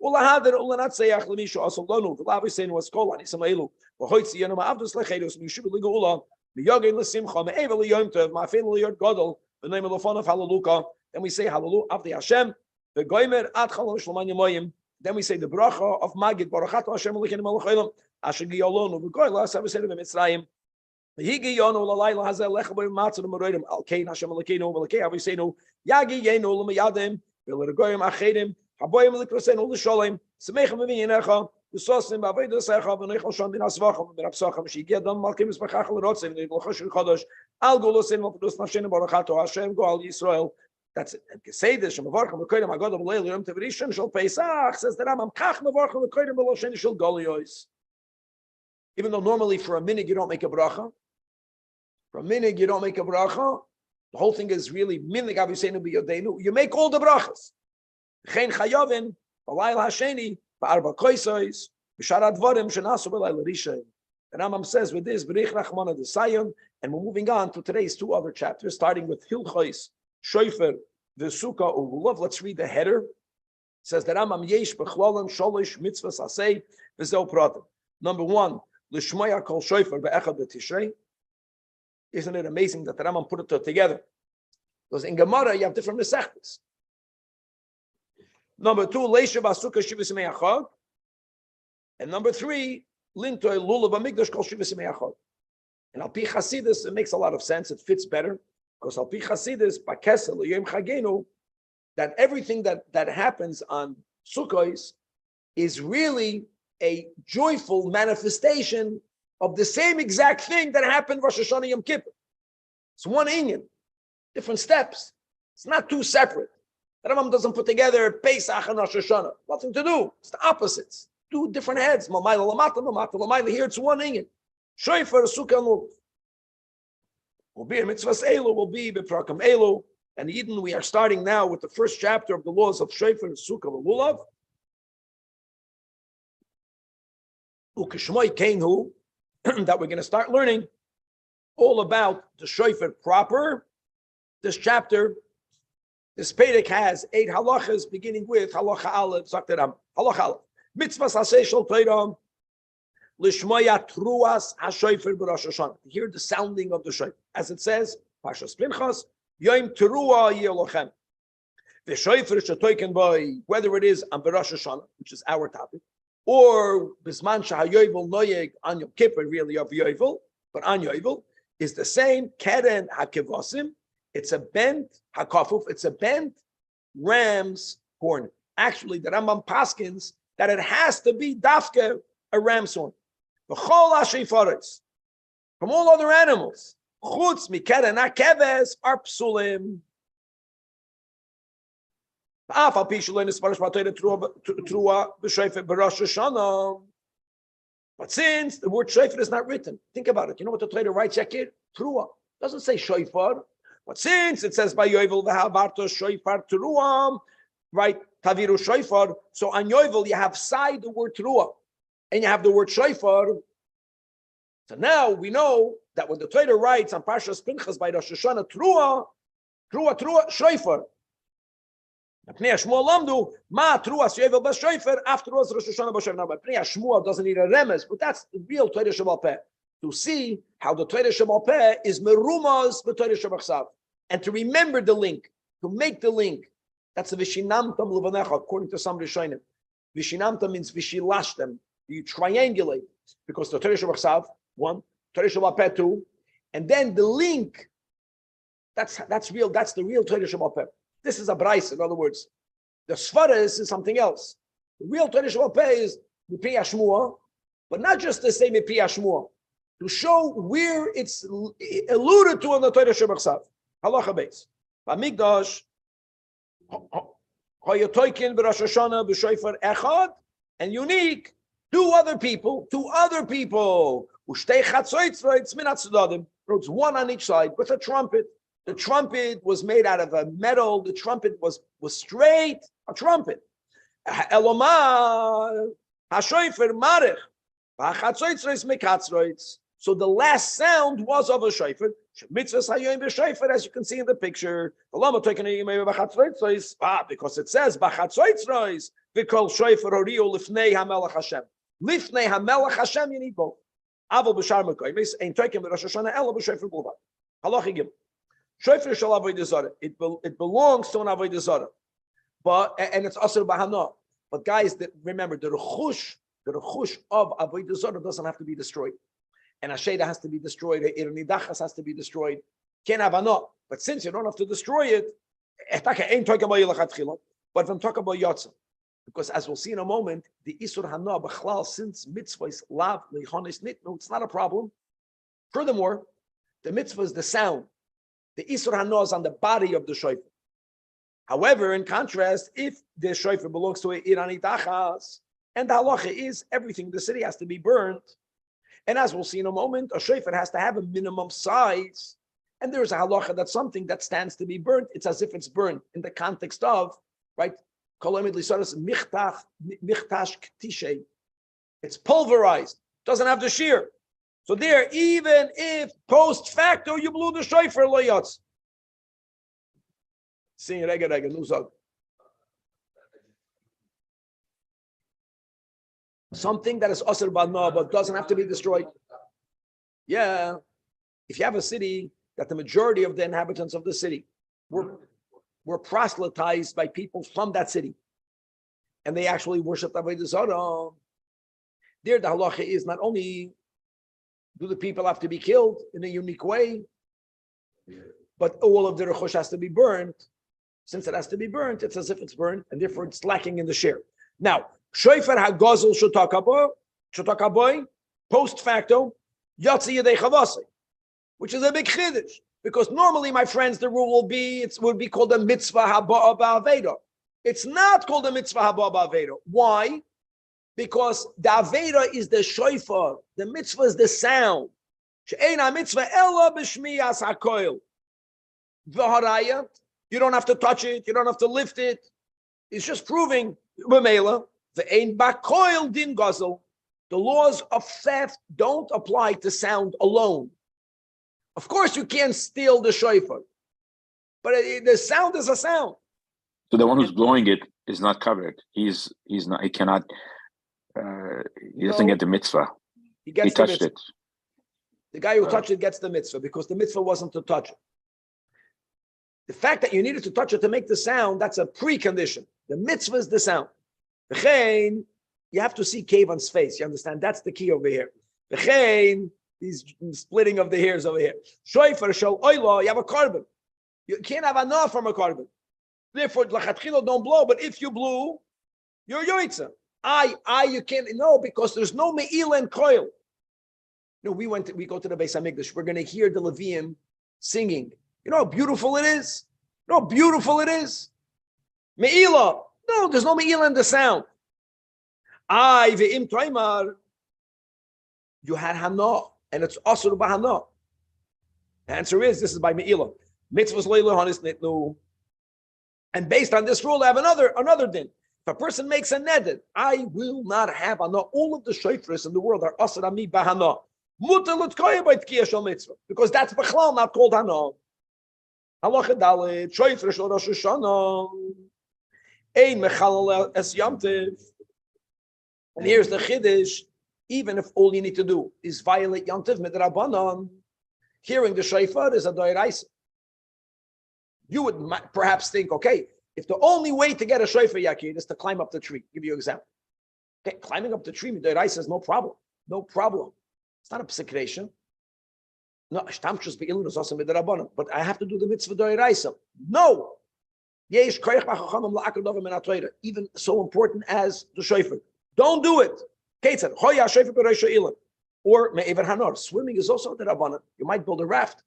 u'lahader u'lanatzeach l'mishu asol lanu v'la'avo yiseinu was kol anisam leilu v'hoitzi yenu ma'avdus l'chedus m'yishuv l'geula m'yogin l'simcha me'evel l'yom tov ma'afin l'yod godol v'neim l'fonav halaluka. Then we say halalu avdi Hashem. The goymer ad chalon shloman yamoyim. Then we say the bracha of Magid Baruchato Hashem Elokeinu Melech Haolam Asher Giyolonu v'goyla Saviseinu v'Mitzrayim v'higiyonu l'layla hazeh lecha b'yom matzah v'moreidim al kein Hashem Elokeinu v'lekei Aviseinu yagiyenu l'mayadim v'lergoyim achedim haboyim l'krosenu l'sholem semechem v'minyenecha v'sosim v'avodah secha v'neichel sham bin asvacham v'rapsacham shegiya dam malkim mispachach l'rotzim v'neichel chodosh al golosin v'pedus nafshenu Baruchato Hashem Goal Yisrael. That's it. And say this. Says the Rambam. Even though normally for a minute you don't make a bracha, the whole thing is really minhag Aviseinu b'yodenu. You make all the brachas. Chen chayavin b'layl hasheni b'arba koisos b'shara dvarim shenasu b'layl rishon. The Rambam says with this b'rich rachmana d'sayon, and we're moving on to today's two other chapters, starting with Hilchos Shofar the Sukkah Ululav. Let's read the header. It says that Rambam yesh b'chlolim sholish mitzvahs asay v'zel pratim. Number one, l'shmoya kol shofar be'echad b'tishrei. Isn't it amazing that the Rambam put it together? Because in Gemara you have different mesechtes. Number two, leisha b'sukkah shivas me'achad. And number three, lintoy lulav amigdash kol shivas me'achad. And al pi Chasidus, it makes a lot of sense. It fits better. Because al pi Chasidus, b'kesel l'yom chagenu, that everything that happens on Sukkos is really a joyful manifestation of the same exact thing that happened Rosh Hashanah Yom Kippur. It's one inyan, different steps. It's not two separate. The Rambam doesn't put together Pesach and Rosh Hashanah. Nothing to do. It's the opposites. Two different heads. Mamayla lamata, lamata lamayla. Here it's one inyan. Shofar, Sukkah, and Lulav. Will be a mitzvahs elu, will be b'prakam elu. And Eden, we are starting now with the first chapter of the laws of Shofar, Sukkah, and Lulav. Ukeshmoi Kenhu, that we're going to start learning all about the Shofar proper. This chapter, this Perek has 8 halachas, beginning with halacha aleph, Zakteram, halacha aleph. Mitzvahs aseh shel Torah, lishmoya truas ha-shofar b'Rosh Hashanah. To hear the sounding of the shofar. As it says, Parshas Pinchas, Yom Teruah Yelochem. The shofar shetoiken by, whether it is on Rosh Hashanah, which is our topic, or Bisman Shahayovel Noyeg on Yom Kippur, really of Yovel, but on Yovel, is the same Keren HaKevosim. It's a bent HaKafuf, it's a bent ram's horn. Actually, the Rambam paskins that it has to be dafke, a ram's horn. V'chol HaShefaretz, from all other animals, Chutz Mikeren HaKeves are psulim. But since the word shofar is not written, think about it. You know what the Torah writes here? Trua. Doesn't say shofar. But since it says by Yovel v'havarto shofar teruam, right? Taviru shofar. So on Yovel you have side the word trua, and you have the word shofar. So now we know that when the Torah writes on Parshas Pinchas by Rosh Hashanah trua, shofar. Pnei Shmuel lamdu ma truas yovel b'shofar after Rosh Hashanah b'shofar. Now, Pnei Shmuel doesn't need a remes, but that's the real Torah Shabbat Peh. To see how the Torah Shabbat Peh is merumas b'Torah Shabbat Chsav, and to remember the link, to make the link. That's the vishinamtam levanecha, according to some Rishonim. Vishinamtam means vishilashtem. You triangulate, because the Torah Shabbat Chsav, one, Torah Shabbat Peh, two, and then the link. That's real. That's the real Torah Shabbat Peh. This is a brais, in other words. The Svaras is something else. The real Torah Shabbat Peh is Mipi Hashmua, but not just to say Mipi Hashmua, to show where it's alluded to in the Torah Shabbat Chsav. Halacha beis. B'mikdash, Hayatoikin b'Rosh Hashanah b'Shofar Echad, and unique, two other people, Ushtei Chatzoitzroitz min hatzedadim, one on each side with a trumpet. The trumpet was made out of a metal. The trumpet was straight, a trumpet. Elomar hashoifer marich, v'chatzoitzroitz mekatzroitz. So the last sound was of a shofar. Mitzvahs hayoim b'shofar, as you can see in the picture. Because it says b'chatzoitzroitz v'kol shofar horiu lifnei hamelach Hashem. Lifnei hamelach Hashem, you need both. Aval b'shar mekoymes ein toikim b'Rosh Hashanah ela b'shofar b'lvad. Halacha gimel. Shofar shel avodah zarah. It belongs to an avodah zarah, and it's asur b'hana. But guys, remember the rechush of avodah zarah doesn't have to be destroyed, and Asheda has to be destroyed. Nidachas has to be destroyed. Can't have hana. But since you don't have to destroy it, but if I'm talking about yotza, because as we'll see in a moment, the isur hana b'chlal, since mitzvah is lav leichonis nitnu, it's not a problem. Furthermore, the mitzvah is the sound. The Isur Hana is on the body of the shofar. However, in contrast, if the shofar belongs to a Irani Dachas, and the halacha is everything in the city has to be burned, and as we'll see in a moment, a shofar has to have a minimum size, and there is a halacha that something that stands to be burnt, it's as if it's burned in the context of, right? It's pulverized, doesn't have the shear. So there, even if post facto you blew the shofar lo yotz. Sing rega nuzag. Something that is asr b'hana but doesn't have to be destroyed. Yeah, if you have a city that the majority of the inhabitants of the city were proselytized by people from that city, and they actually worshipped avodah zarah, there the halacha is not only do the people have to be killed in a unique way, but all of the rechush has to be burned. Since it has to be burnt, it's as if it's burned, and therefore it's lacking in the share. Now, shofar hagazel shotakaboy, post facto, yatsi yedei chavasi, which is a big chiddush, because normally, my friends, the rule will be it would be called a mitzvah haba ba'aveda. It's not called a mitzvah haba ba'aveda. Why? Because the Aveda is the shofar, the mitzvah is the sound. She'eina mitzvah ella b'shmiyas hakoil. V'haraya, you don't have to touch it, you don't have to lift it. It's just proving b'meila. V'ein ba'koil din gazel. The laws of theft don't apply to sound alone. Of course, you can't steal the shofar, but the sound is a sound. So the one who's blowing it is not covered. He's not. He cannot. He doesn't get the mitzvah. He touched it. The guy who touched it gets the mitzvah because the mitzvah wasn't to touch it. The fact that you needed to touch it to make the sound, that's a precondition. The mitzvah is the sound. You have to see Kevan's face. You understand? That's the key over here. These splitting of the hairs over here. Shofar shel oila, you have a carbon. You can't have enough from a carbon. Therefore, lachatchilo don't blow, but if you blew, you're yoitza. You can't, no, because there's no me'ila and koil. No, we go to the Beis Hamikdash. We're going to hear the Leviim singing. You know how beautiful it is? You know how beautiful it is? Me'ila. No, there's no me'ila in the sound. Ve'im toimar. You had hana, and it's asur b'hana. The answer is, this is by me'ila. Mitzvahs leila hanis nitnu. And based on this rule, I have another din. If a person makes a neder, I will not have hana. All of the shofars in the world are asur ami b'hana. Mutar l'tkoya by tkiyah shel mitzvah. Because that's b'chlal not called hana. Halacha dalet, shofar shel Rosh Hashanah. Ein mechalal es yamtiv. And here's the chiddush: even if all you need to do is violate yamtiv midrabanan, hearing the shofar is a doiraisa. You would perhaps think, okay, if the only way to get a shofar yakir is to climb up the tree, I'll give you an example. Okay, climbing up the tree midraisa is no problem. No problem. It's not a psikration. No, but I have to do the mitzvah doiraisa. No. Even so important as the shofar. Don't do it. Or me'ever hanar. Swimming is also the rabbanan. You might build a raft,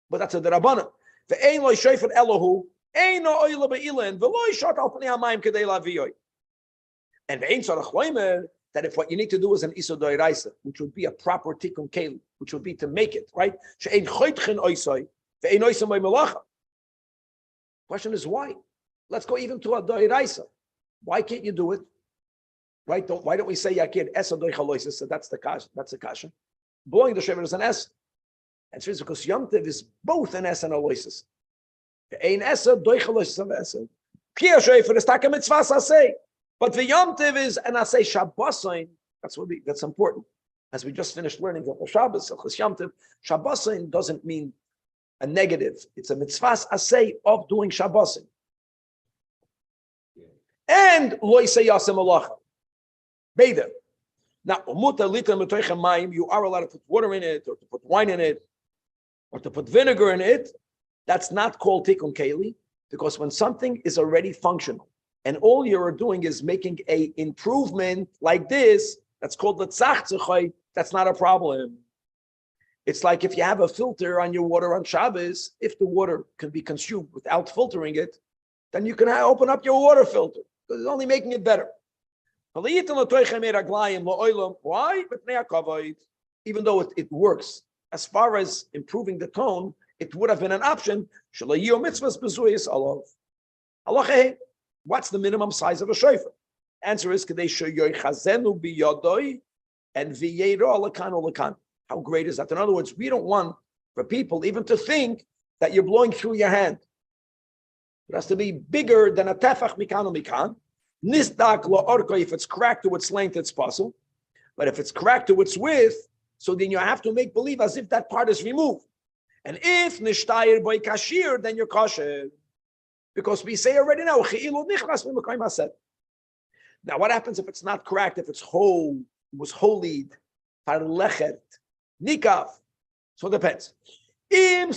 but that's a rabbanan. Ve'ein lo shofar elohu, ein no oila be'ilen, ve'lo yishot al pnei hamayim kedei laviyoy. And ve'ein tzarach loimer, that if what you need to do is an iso doiraisa, which would be a proper tikkun keli, which would be to make it, right? She'ein choytchen oisoi, ve'ein oisoi mai melacha. Question is why? Let's go even to a doiraisa. Why can't you do it? Right? Why don't we say yakir esa doichaloisis? So that's the kasha. That's the kasha. Blowing the shofar is an es. And it's because Yom Tov is both an es and a loisis. Ein esa doichaloisis of esa. Kia shofar is taka mitzvah asay. But the Yom Tov is an asay shabbosain. That's important. As we just finished learning the Shabbos, Yom Tov, shabbosain doesn't mean a negative. It's a mitzvah asay of doing shabbosain. And loisay yasem alacha. Beda. Now, you are allowed to put water in it, or to put wine in it, or to put vinegar in it. That's not called tikkun keli, because when something is already functional, and all you're doing is making a improvement like this, that's called the tzachtzachai, that's not a problem. It's like if you have a filter on your water on Shabbos, if the water can be consumed without filtering it, then you can open up your water filter, because it's only making it better. Why? Even though it works, as far as improving the tone, it would have been an option. What's the minimum size of a shofar? Answer is and how great is that? In other words, we don't want for people even to think that you're blowing through your hand. It has to be bigger than a tefach mikan mikan. Nisdak la'orka, if it's cracked to its length, it's possible. But if it's cracked to its width, so then you have to make believe as if that part is removed. And if nishtayir by kashir, then you're kosher. Because we say already now, now what happens if it's not cracked, if it's whole, it was holid, parlechet, nikaf? So it depends. You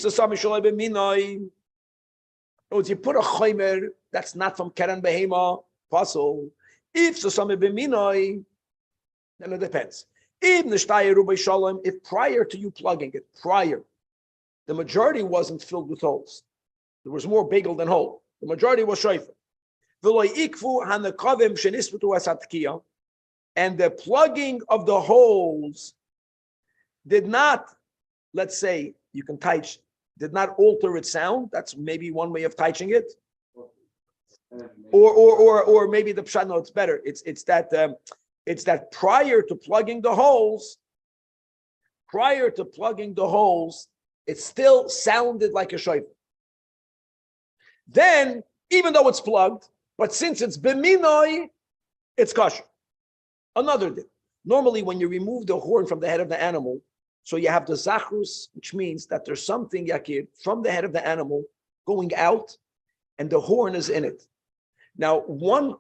put a chaymer that's not from keren behema, puzzle. If Sasame b'minoi, then it depends. If prior to you plugging it, the majority wasn't filled with holes. There was more bagel than hole. The majority was shofar. And the plugging of the holes did not, let's say, you can touch, did not alter its sound. That's maybe one way of touching it. Or maybe the pshat, no, it's better. It's that prior to plugging the holes, it still sounded like a shofar. Then, even though it's plugged, but since it's b'minoi, it's kosher. Another thing. Normally, when you remove the horn from the head of the animal, so you have the zachrus, which means that there's something yakir from the head of the animal going out, and the horn is in it. Now, one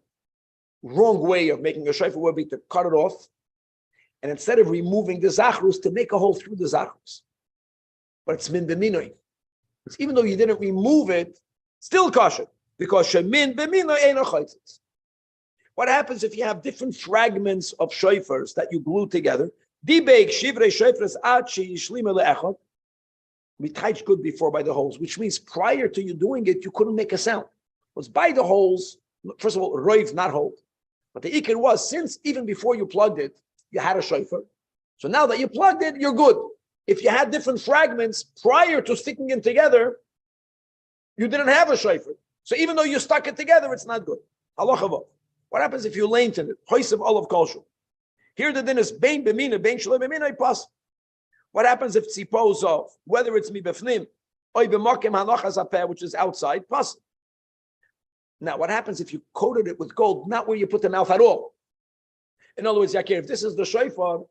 wrong way of making a shofar would be to cut it off, and instead of removing the zachrus, to make a hole through the zachrus. But it's min b'minoi. Even though you didn't remove it, still kosher, because shemin b'minoi eino chaytzitz. What happens if you have different fragments of shofars that you glue together? Dibek shivrei shofars ad she'yishlima le'echad. We touched good before by the holes, which means prior to you doing it, you couldn't make a sound. It was by the holes. First of all, roiv, not hold. But the ikir was, since even before you plugged it, you had a shofar. So now that you plugged it, you're good. If you had different fragments prior to sticking them together, you didn't have a shofar. So even though you stuck it together, it's not good. Halacha. What happens if you lengthen it? Hoisav olav kolshu. Here the din is bein b'mina, bein shalei b'mina, pas. What happens if tzipos of, whether it's mi b'fnim, oy b'makim hanochas apeh, which is outside, pas. Now, what happens if you coated it with gold, not where you put the mouth at all? In other words, Yakir, if this is the shofar,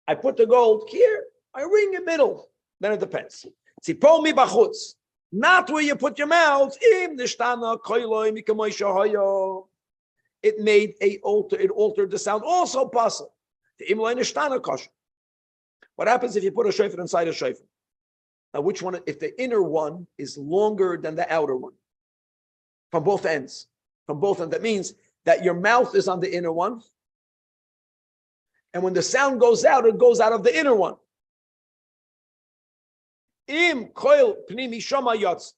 I put the gold here, I ring in middle. Then it depends. Tzipol mi bachutz, not where you put your mouth. Im nishtana koiloi mikamoi shahoyo. It altered the sound. Also possible. The imloi nishtana kosher. What happens if you put a shofar inside a shofar? Now, which one? If the inner one is longer than the outer one, from both ends, that means that your mouth is on the inner one, and when the sound goes out, it goes out of the inner one. Im koil pnimi shama yatz.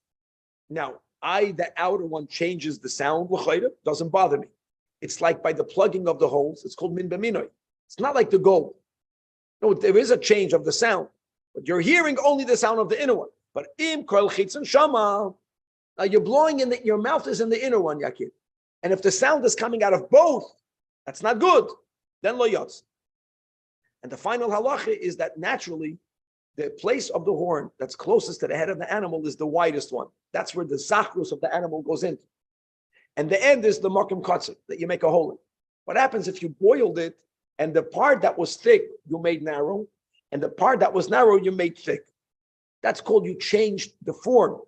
Now, the outer one changes the sound. Doesn't bother me. It's like by the plugging of the holes. It's called min b'minoi. It's not like the gold. No, there is a change of the sound, but you're hearing only the sound of the inner one. But im koil chitzon shama. Now you're blowing in your mouth is in the inner one, Yakir. And if the sound is coming out of both, that's not good. Then lo yatz. And the final halacha is that naturally, the place of the horn that's closest to the head of the animal is the widest one. That's where the zachrus of the animal goes into. And the end is the makom kotzer that you make a hole in. What happens if you boiled it and the part that was thick you made narrow, and the part that was narrow you made thick? That's called you changed the form.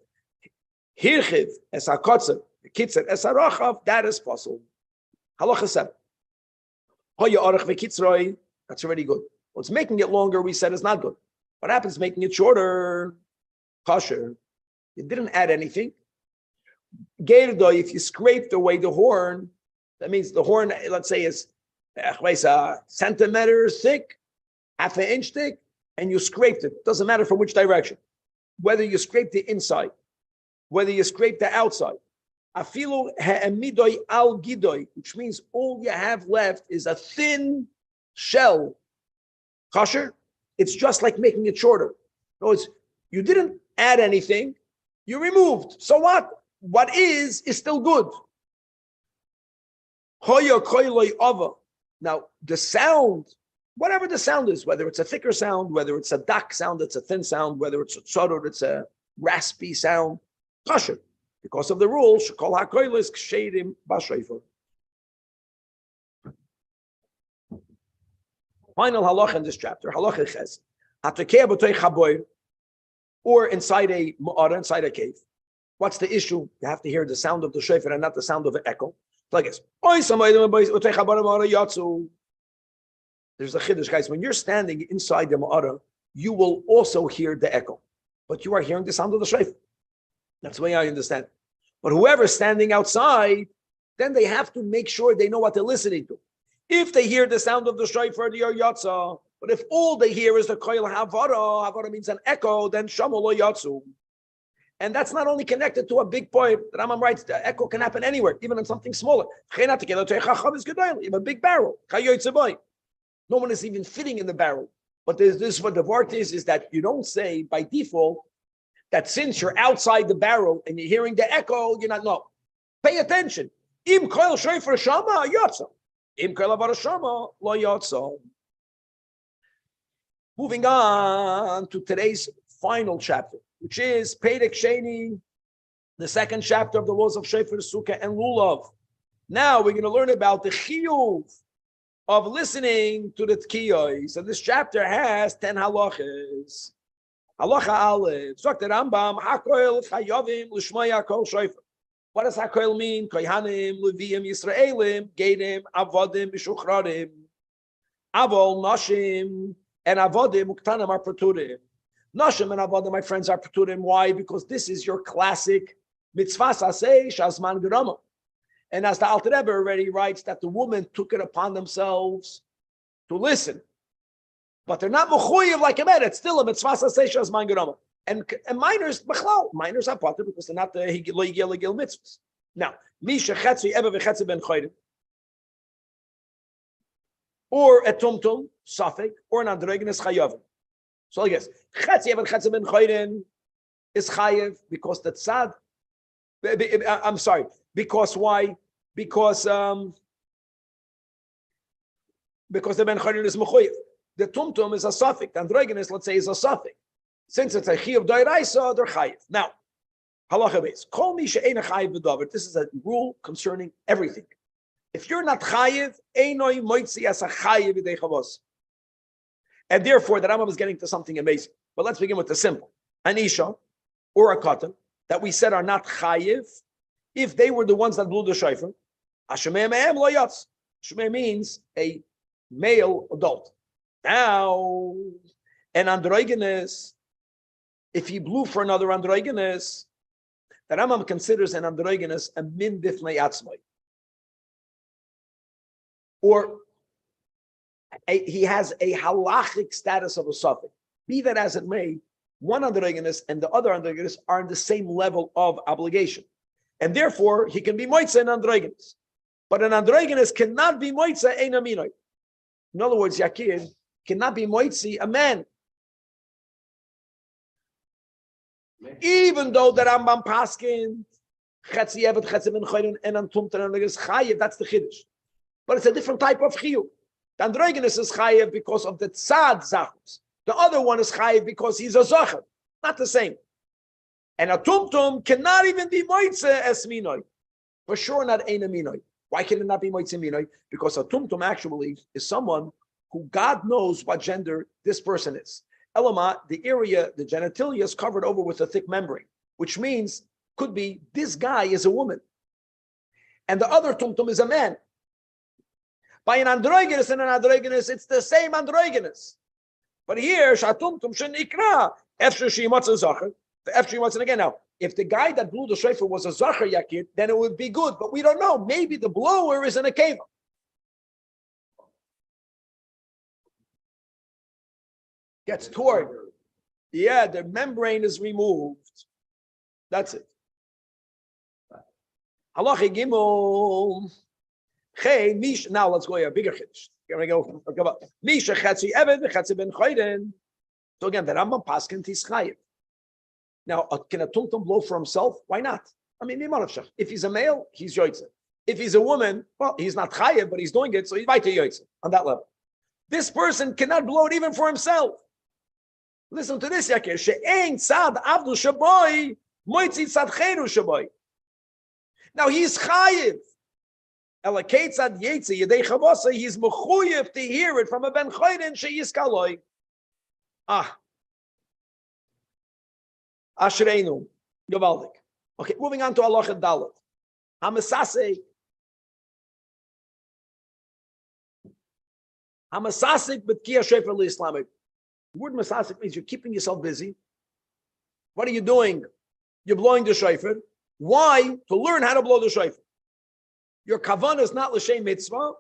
Hirchiv es hakotzer, kitzer es harachav. That is possible. Halacha 7. Hoya arach vekitzroi. That's already good. What's making it longer, we said, is not good. What happens making it shorter? Kosher. You didn't add anything. Gerdo, if you scraped away the horn, that means the horn, let's say, is a centimeter thick, half an inch thick, and you scraped it. Doesn't matter from which direction. Whether you scrape the inside, whether you scrape the outside. Afilu ha'emidoi al gidoi, which means all you have left is a thin shell. Kosher. It's just like making it shorter. No, you didn't add anything, you removed. So what? What is still good. Hoya koiloi ava. Now the sound, whatever the sound is, whether it's a thicker sound, whether it's a dak sound, it's a thin sound, whether it's a tzorot, it's a raspy sound, kosher. Because of the rule, shekol hakoilis kshedim b'shofar. Final halacha in this chapter, halacha ches, atakeh b'toy chaboy, or inside a ma'ara, inside a cave. What's the issue? You have to hear the sound of the shofar and not the sound of an echo. Like this. There's a chiddush, guys. When you're standing inside the ma'ara, you will also hear the echo, but you are hearing the sound of the shofar. That's the way I understand. But whoever's standing outside, then they have to make sure they know what they're listening to. If they hear the sound of the shofar, they are yatsa. But if all they hear is the koil havara, havara means an echo, then shamu lo yatsu. And that's not only connected to a big point. The Rambam writes the echo can happen anywhere, even in something smaller. You have a big barrel. No one is even fitting in the barrel. But this what the word is that you don't say by default that since you're outside the barrel and you're hearing the echo, you're not, no. Pay attention. Im koil shofar shama yatsa. Im koil havara shama lo yatsa. Moving on to today's final chapter, which is Perek Sheni, the second chapter of the laws of Shofar, Sukkah, and Lulav. Now we're going to learn about the chiyuv of listening to the tkiyos. And this chapter has 10 halachas. Halacha Aleph. Dr. Rambam, hakoil chayovim l'shmaya kol shofar. What does hakoil mean? Kohanim, Leviim, Yisraelim, Gedim, Avodim, Mishuchrarim, Avol, Nashim, and Avodim, Uktanim are Paturim. Nashim and Avodim, my friends, are Paturim. Why? Because this is your classic mitzvah aseh shazman gerama. And as the Alter Rebbe already writes, that the woman took it upon themselves to listen. But they're not mechuyev like a man. It's still a mitzvah aseh shazman gerama. And minors, minors are potter because they're not the lo yigel mitzvahs. Now, misha chetzi eva v'chetzi ben choyrim, or a tumtum, suffix, or an androgynous chayavim. So I guess chetzi eva v'chetzi ben choyrim is chayev because the tzad. I'm sorry. Because why? Because the ben choyrim is mechuyev. The tumtum is a suffix. The androgynous, let's say, is a suffix. Since it's a chiyuv d'oraisa, they're chayiv. Now, Halacha base. Kol mi she'eina chayiv b'davar. This is a rule concerning everything. If you're not chayiv, einoi moitzi as a chayiv b'dei chavos. And therefore, the Rambam is getting to something amazing. But let's begin with the simple. An isha or a katan that we said are not chayiv, if they were the ones that blew the shofar, Hashemei me'em lo yatz. Shemei means a male adult. Now, an androgynous, if he blew for another androgynous, the Rambam considers an androgynous a min difnei atzmai. Or he has a halachic status of a suffix. Be that as it may, one androgynous and the other androgynous are in the same level of obligation. And therefore, he can be moitza an androgynous. But an androgynous cannot be moitza ein aminoi. In other words, Yakir cannot be moitzi a man. Even though the Rambam paskin chetzi evet chetzi ben choyren and antumter and is chayev, that's the chiddush. But it's a different type of chiyuv. The androgynous is chayev because of the tzad zachus. The other one is chayev because he's a zacher. Not the same. And a tumtum cannot even be moitze es minoi. For sure not ein minoi. Why can it not be moitze minoi? Because a tumtum actually is someone who God knows what gender this person is. Elama, the area, the genitalia is covered over with a thick membrane, which means could be this guy is a woman. And the other tumtum is a man. By an androgynous and an androgynous, it's the same androgynous. But here, shatumtum shen ikra, efshe shimotz zacher, efshe shimotz again. Now, if the guy that blew the shofar was a zacher yakir, then it would be good. But we don't know. Maybe the blower is in a keva. Gets torn. Yeah, the membrane is removed. That's it. Halacha gimel. Hey, mish. Now let's go a bigger chiddush. Here we go. Misha chetzi eved v'chetzi ben choyren. So again, the Rambam paskin tischayev. Now, can a tumtum blow for himself? Why not? I mean, if he's a male, he's yoytze. If he's a woman, well, he's not chayev, but he's doing it, so he's might yoytze on that level. This person cannot blow it even for himself. Listen to this, Yakir. She'ein tzad avdu shaboy, moitzi tzad cheru shaboy. Now he's chayiv. Elakei tzad yetzi yedei chavasa. He's mechuyev to hear it from a ben choyren she'yiskaloi. Ashreinu, Gavaldik. Okay, moving on to Halacha Dalet. Hamasasek. Hamasasek b'tkiya shofar l'Islamic. The word masasik means you're keeping yourself busy. What are you doing? You're blowing the shofar. Why? To learn how to blow the shofar. Your kavanah is not l'shem mitzvah.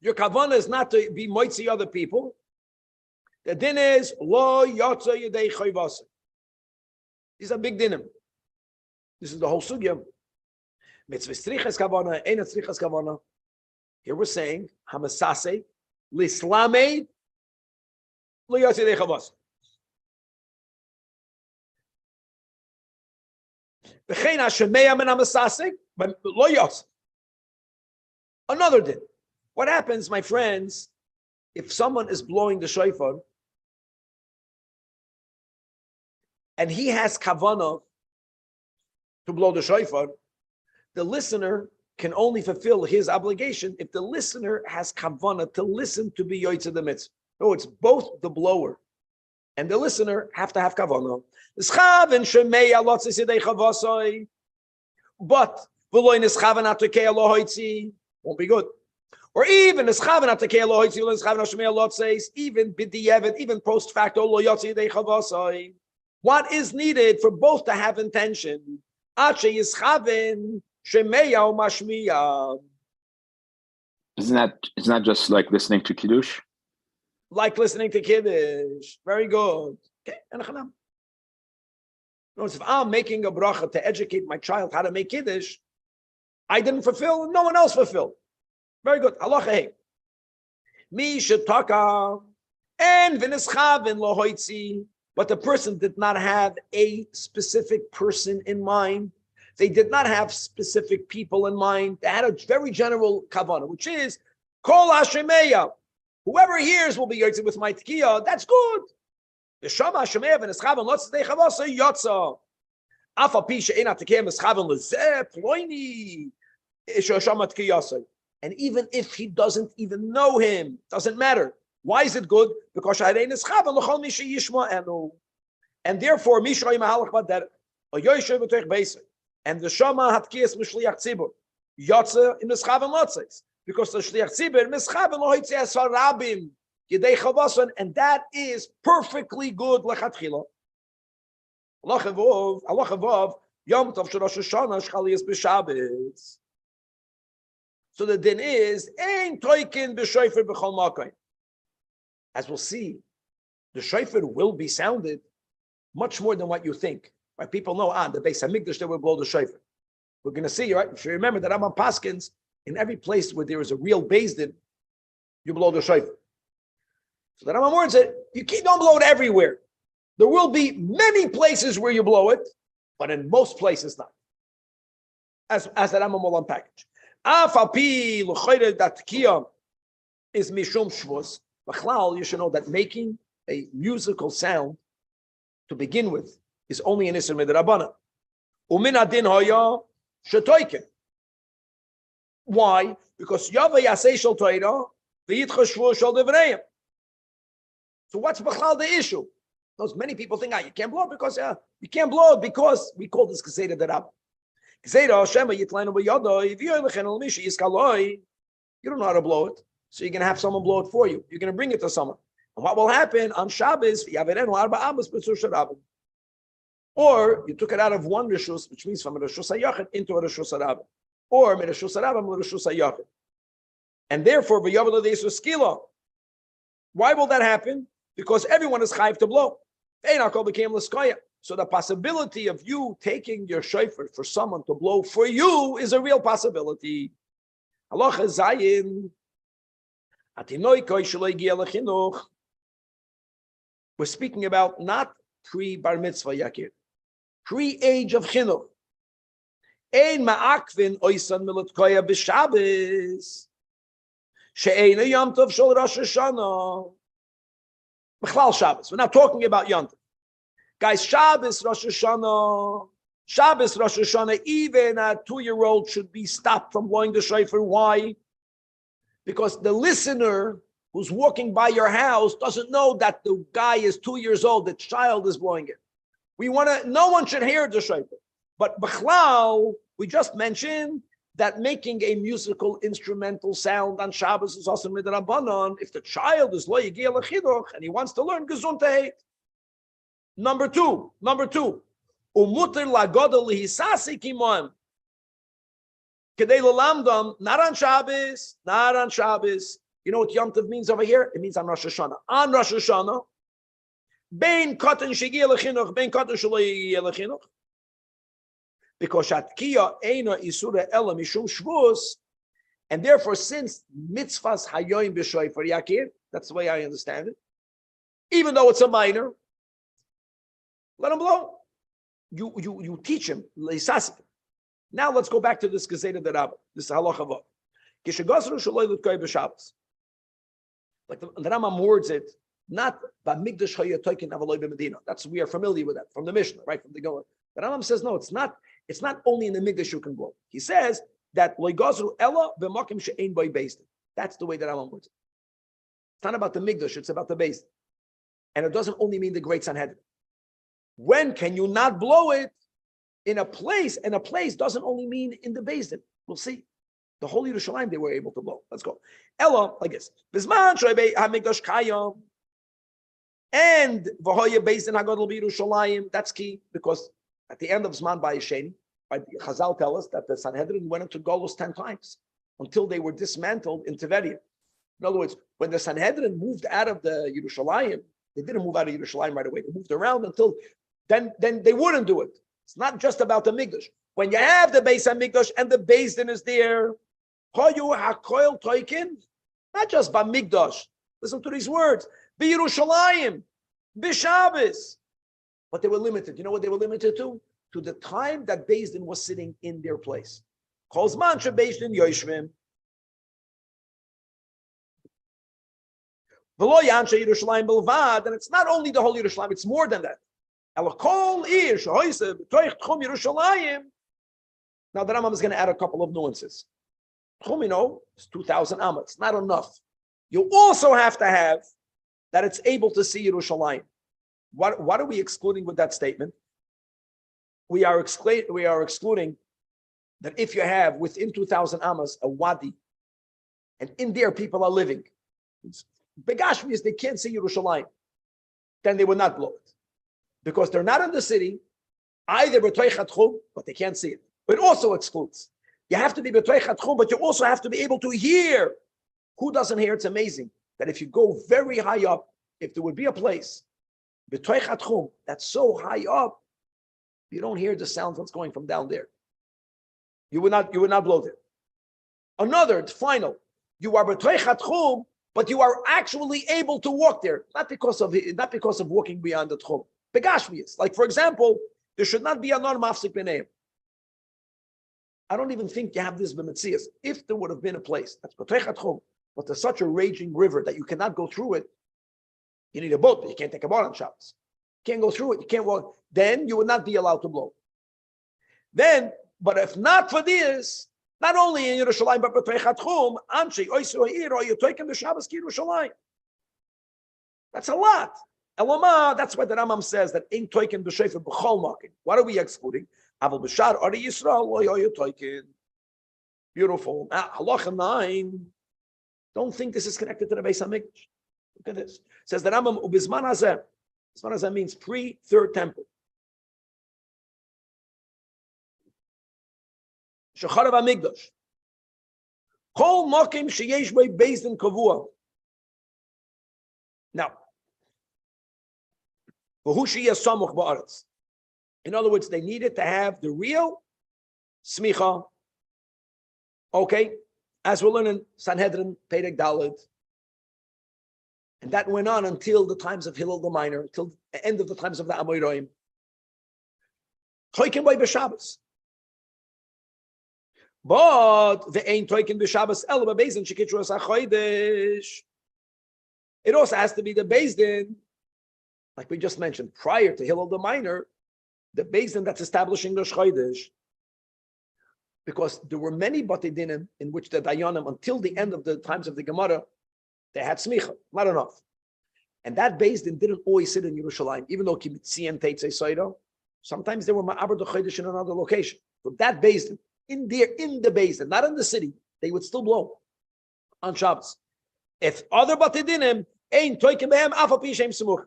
Your kavanah is not to be moitzi other people. The din is lo yotza yedei chayvasa. These are big dinim. This is the whole sugya. Mitzvah strichas kavanah, ein strichas kavanah. Here we're saying hamasase l'islamei. Another din. What happens, my friends, if someone is blowing the shofar and he has kavanah to blow the shofar, the listener can only fulfill his obligation if the listener has kavanah to listen to be yoytze the mitzvah. No, it's both the blower and the listener have to have kavanah. But won't be good. Or even even even post facto. What is needed for both to have intention? Isn't that just like listening to Kiddush? Like listening to Kiddush. Very good. Okay. Notice, if I'm making a bracha to educate my child how to make Kiddush, I didn't fulfill, no one else fulfilled. Very good. Halacha hey. Mi shetaka and v'nischaven lo hoitzi. But the person did not have a specific person in mind. They did not have specific people in mind. They had a very general kavanah, which is kol hashemeya. Whoever hears will be yotzei with my tekiah. That's good. And even if he doesn't even know him, doesn't matter. Why is it good? Because and therefore, and the Shama hat kiyas mishliach tzibur yotze in mischaven lotzes because the shliach tzibur mischaven loitze asar rabim yedei chavason, and that is perfectly good lechatchila. Allah chavav yom tov shel Rosh Hashanah shchaliyas b'Shabbos. So the din is ein toikin b'shofar b'chol makom. As we'll see, the shofar will be sounded much more than what you think. Right? People know the Beis Hamikdash they will blow the shofar. We're going to see, right? You should remember that Rambam paskins in every place where there is a real Beis Din, you blow the shofar. So the Rambam warns it, don't blow it everywhere. There will be many places where you blow it, but in most places not. As the Rambam will unpackage. Afapi l'choyre dat kiyam is mishum shvus. B'chlal, you should know that making a musical sound to begin with is only an Isser Midrabbanan. Umin adin haya shetoiken. Why? Because Yava Yasei Shel Torah v'yitcha shvu shel devreim. So what's b'chlal the issue? Those many people think you can't blow it because you can't blow it because we call this Geseda the Rabbah. Geseda Shema Yitleinu b'yadoi v'yoylechen el mishi yiskaloi. You don't know how to blow it, so you're going to have someone blow it for you. You're going to bring it to someone. And what will happen on Shabbos? Or you took it out of one rishus, which means from a rishus hayachid into a rishus harabim, or from a rishus harabim to a rishus hayachid, and therefore v'yavol de'esu skila. Why will that happen? Because everyone is chayiv to blow. So the possibility of you taking your shofar for someone to blow for you is a real possibility. Halacha zayin. We're speaking about not pre-bar mitzvah yakir, pre-age of chinuch. Ein ma'akvin oisan milutkoya b'Shabbos she'eina yom tov shel Rosh Hashanah. B'chlal Shabbos. We're not talking about yom tov. Guys, Shabbos, Rosh Hashanah, even a 2-year-old should be stopped from blowing the shofar. Why? Because the listener who's walking by your house doesn't know that the guy is 2 years old, the child is blowing it. No one should hear the shofar. But b'chlal, we just mentioned that making a musical instrumental sound on Shabbos is also midrabanan if the child is lo yigia lechiduch and he wants to learn gesundheit. Number two, umuter lagodol lihisasi kimon kedei lalamdam not on Shabbos. You know what Yom Tov means over here? It means on Rosh Hashanah. On Rosh Hashanah, bein katan shegia lechinuch, bein katan shelo yigia lechinuch. Because Shatkiya Eina Isura Ela Mishum Shvus, and therefore, since mitzvahs hayoim b'shofar yakir, that's the way I understand it. Even though it's a minor, let him blow. You teach him leisasik. Now let's go back to this Geseda the Rabbah. This halacha vav. Kishagazru shaloi l'tkoi b'Shabbos. Like the Rambam words it, not b'mikdash hayah toikin avaloi b'Medina. That's we are familiar with that from the Mishnah, right from the Gemara. The Rambam says no, it's not. It's not only in the Mikdash you can blow. He says that loigazru ella b'makim she'ein boi beis din. That's the way that Rambam words it. It's not about the Mikdash, it's about the beis din. And it doesn't only mean the Great Sanhedrin. When can you not blow it in a place? And a place doesn't only mean in the beis din. We'll see. The whole Yerushalayim they were able to blow. Let's go. Ella, like this. Bizman shoybei hamikdash kayam. And v'hoya beis din hagadol b'Yerushalayim. That's key because at the end of Zman Ba'Yisheni, right, Chazal tell us that the Sanhedrin went into Golus 10 times until they were dismantled in Tiberia. In other words, when the Sanhedrin moved out of the Yerushalayim, they didn't move out of Yerushalayim right away. They moved around until then they wouldn't do it. It's not just about the Mikdash. When you have the Beis HaMikdash and the Beis Din is there, Hoyu HaKoil Toikin, not just by Mikdash. Listen to these words. B'Yerushalayim, B'Shabbos. But they were limited. You know what they were limited to? To the time that Beis Din was sitting in their place. Calls mantra Beis Din Yoshvim. V'lo Yansha Yerushalayim Bilvad, and it's not only the whole Yerushalayim, it's more than that. Now the Rambam is going to add a couple of nuances. Tchum, is 2,000 amas, not enough. You also have to have that it's able to see Yerushalayim. What are we excluding with that statement? We are excluding that if you have within 2,000 amas a wadi, and in there people are living, Begashmi is they can't see Yerushalayim, then they will not blow it. Because they're not in the city, either b'toich tchum, but they can't see it. It also excludes. You have to be b'toich tchum, but you also have to be able to hear. Who doesn't hear? It's amazing that if you go very high up, if there would be a place, b'toich tchum, that's so high up, you don't hear the sound that's going from down there. You would not blow there. Another, final, you are b'toich tchum, but you are actually able to walk there, not because of walking beyond the tchum. Begashmius, like for example, there should not be a non-mafsik b'neim. I don't even think you have this b'metzias. If there would have been a place that's b'toich tchum, but there's such a raging river that you cannot go through it, you need a boat, but you can't take a boat on Shabbos. You can't go through it, you can't walk, then you would not be allowed to blow. Then, but if not for this, not only in Yerushalayim, but b'toich tchum, Anshe, Oisu Ha'ir, or you're taking the Shabbos ki Yerushalayim. That's a lot. Elama, that's why the Rambam says that in toikin b'shefer b'chol makim. What are we excluding? Aval b'shar or Yisrael lo yoyu toikin. Beautiful. Halacha 9. Don't think this is connected to the Beis Hamikdash. Look at this. It says the Rambam ubizman hazeh. Bizman hazeh means pre-third temple. Shecharav Hamikdash. Kol makim sheyesh b'y beis din kavua. Now. In other words, they needed to have the real smicha. Okay, as we're learning Sanhedrin, Perek Daled, and that went on until the times of Hillel the Minor, until the end of the times of the Amoraim. Toikin by b'Shabbos, but the ain't toikin b'Shabbos el b'Beis Din shekitros hachodesh. It also has to be the Beis Din. Like we just mentioned, prior to Hillel the Minor, the Beis Din that's establishing the Chodesh, because there were many Batei Dinim in which the Dayanim, until the end of the times of the Gemara, they had smicha, not enough. And that Beis Din didn't always sit in Yerushalayim, even though Kimitzi and Teitzei Soido, sometimes they were Ma'aber the Chodesh in another location. But that Beis Din, in the Beis Din, not in the city, they would still blow on Shabbos. If other Batei Dinim ain't toikim behem afa pi shem semuch.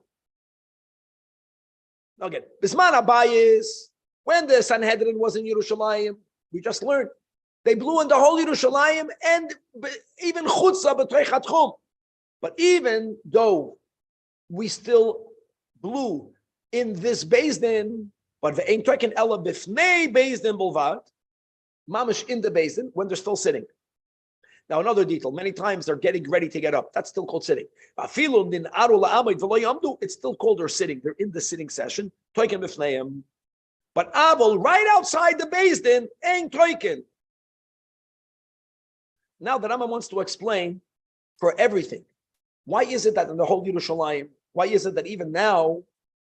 Again, Bisman Abayis, when the Sanhedrin was in Yerushalayim, we just learned, they blew in the whole Yerushalayim and even Chutzah b'toich tchum. But even though we still blew in this Beis Din, but the Ein Toikin Ella Bifnei Beis Din Bulvad, Mamish in the Beis Din, when they're still sitting. Now, another detail, many times they're getting ready to get up. That's still called sitting. It's still called they're sitting. They're in the sitting session. But Abel, right outside the Beis Din, ain't toikin. Now the Rambam wants to explain for everything. Why is it that in the whole Yerushalayim, why is it that even now,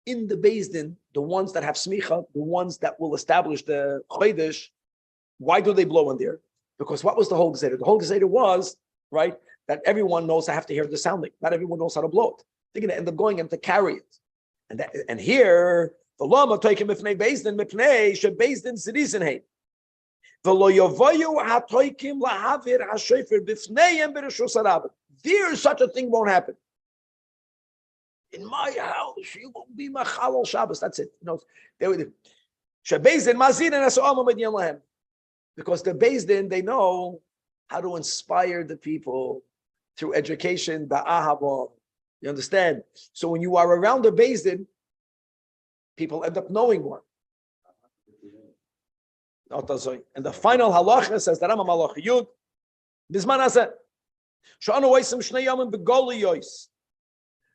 in the Beis Din, the ones that have smicha, the ones that will establish the chodesh, why do they blow in there? Because what was the whole Gezerah? The whole Gezerah was, right, that everyone knows I have to hear the sounding. Not everyone knows how to blow it. They're going to end up going and to carry it. And here, the lama toikim mifnei Beis Din mifnei she Beis Din zirisin hein. V'lo yovoyu hatoikim lahavir hashofer bifneihem b'reshus harabim. There, such a thing won't happen. In my house, you won't be machal Shabbos. That's it. They would. She Beis Din mazin and aso'am mediyam lahem. Because the Beis Din, they know how to inspire the people through education, the ahava. You understand? So when you are around the Beis Din, people end up knowing more. And the final halacha says that I'm a halacha yud. Bisman hazeh, sh'anu oisim shnei yomim begoli yois.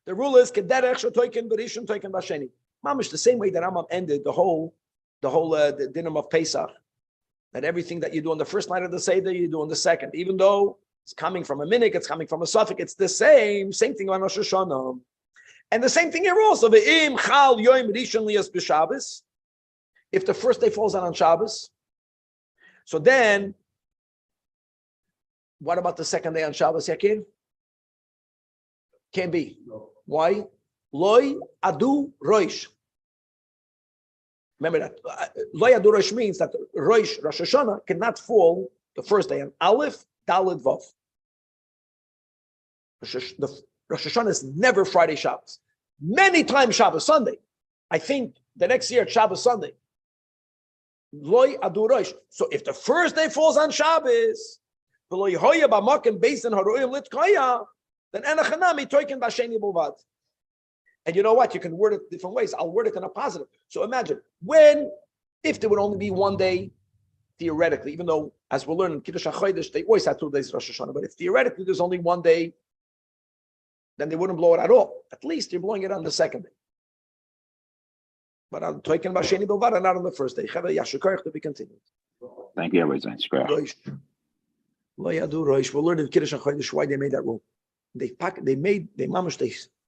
The rule is kederech shetoikin berishon toikin b'sheni. Mamish the same way that Rambam ended the whole dinner of Pesach. That everything that you do on the first night of the Seder, you do on the second. Even though it's coming from a minik, it's coming from a suffix, it's the same thing on Rosh Hashanah. And the same thing here also. Ve'im chal yoim rishon liyas b'Shabbos. If the first day falls out on Shabbos, so then, what about the second day on Shabbos, Yakin? Can't be. No. Why? Loi adu roish. Remember that. Loi adu roish means that Rosh Hashanah cannot fall the first day on Aleph, Daled, Vav. The Rosh Hashanah is never Friday, Shabbos. Many times Shabbos, Sunday. I think the next year, Shabbos, Sunday. Loi adu roish. So if the first day falls on Shabbos, then enachanami toiken b'sheni bulvad. And you know what? You can word it different ways. I'll word it in a positive. So imagine if there would only be one day, theoretically, even though as we're learning Kiddush HaChodesh, they always had 2 days Rosh Hashanah. But if theoretically there's only one day, then they wouldn't blow it at all. At least you're blowing it on the second day. But on Toiken Basheni Bilvad, not on the first day. Chava Yashukarich to be continued. Thank you, Rabbi Zajac. Lo Yadu Roish. We'll learn in Kiddush HaChodesh why they made that rule. They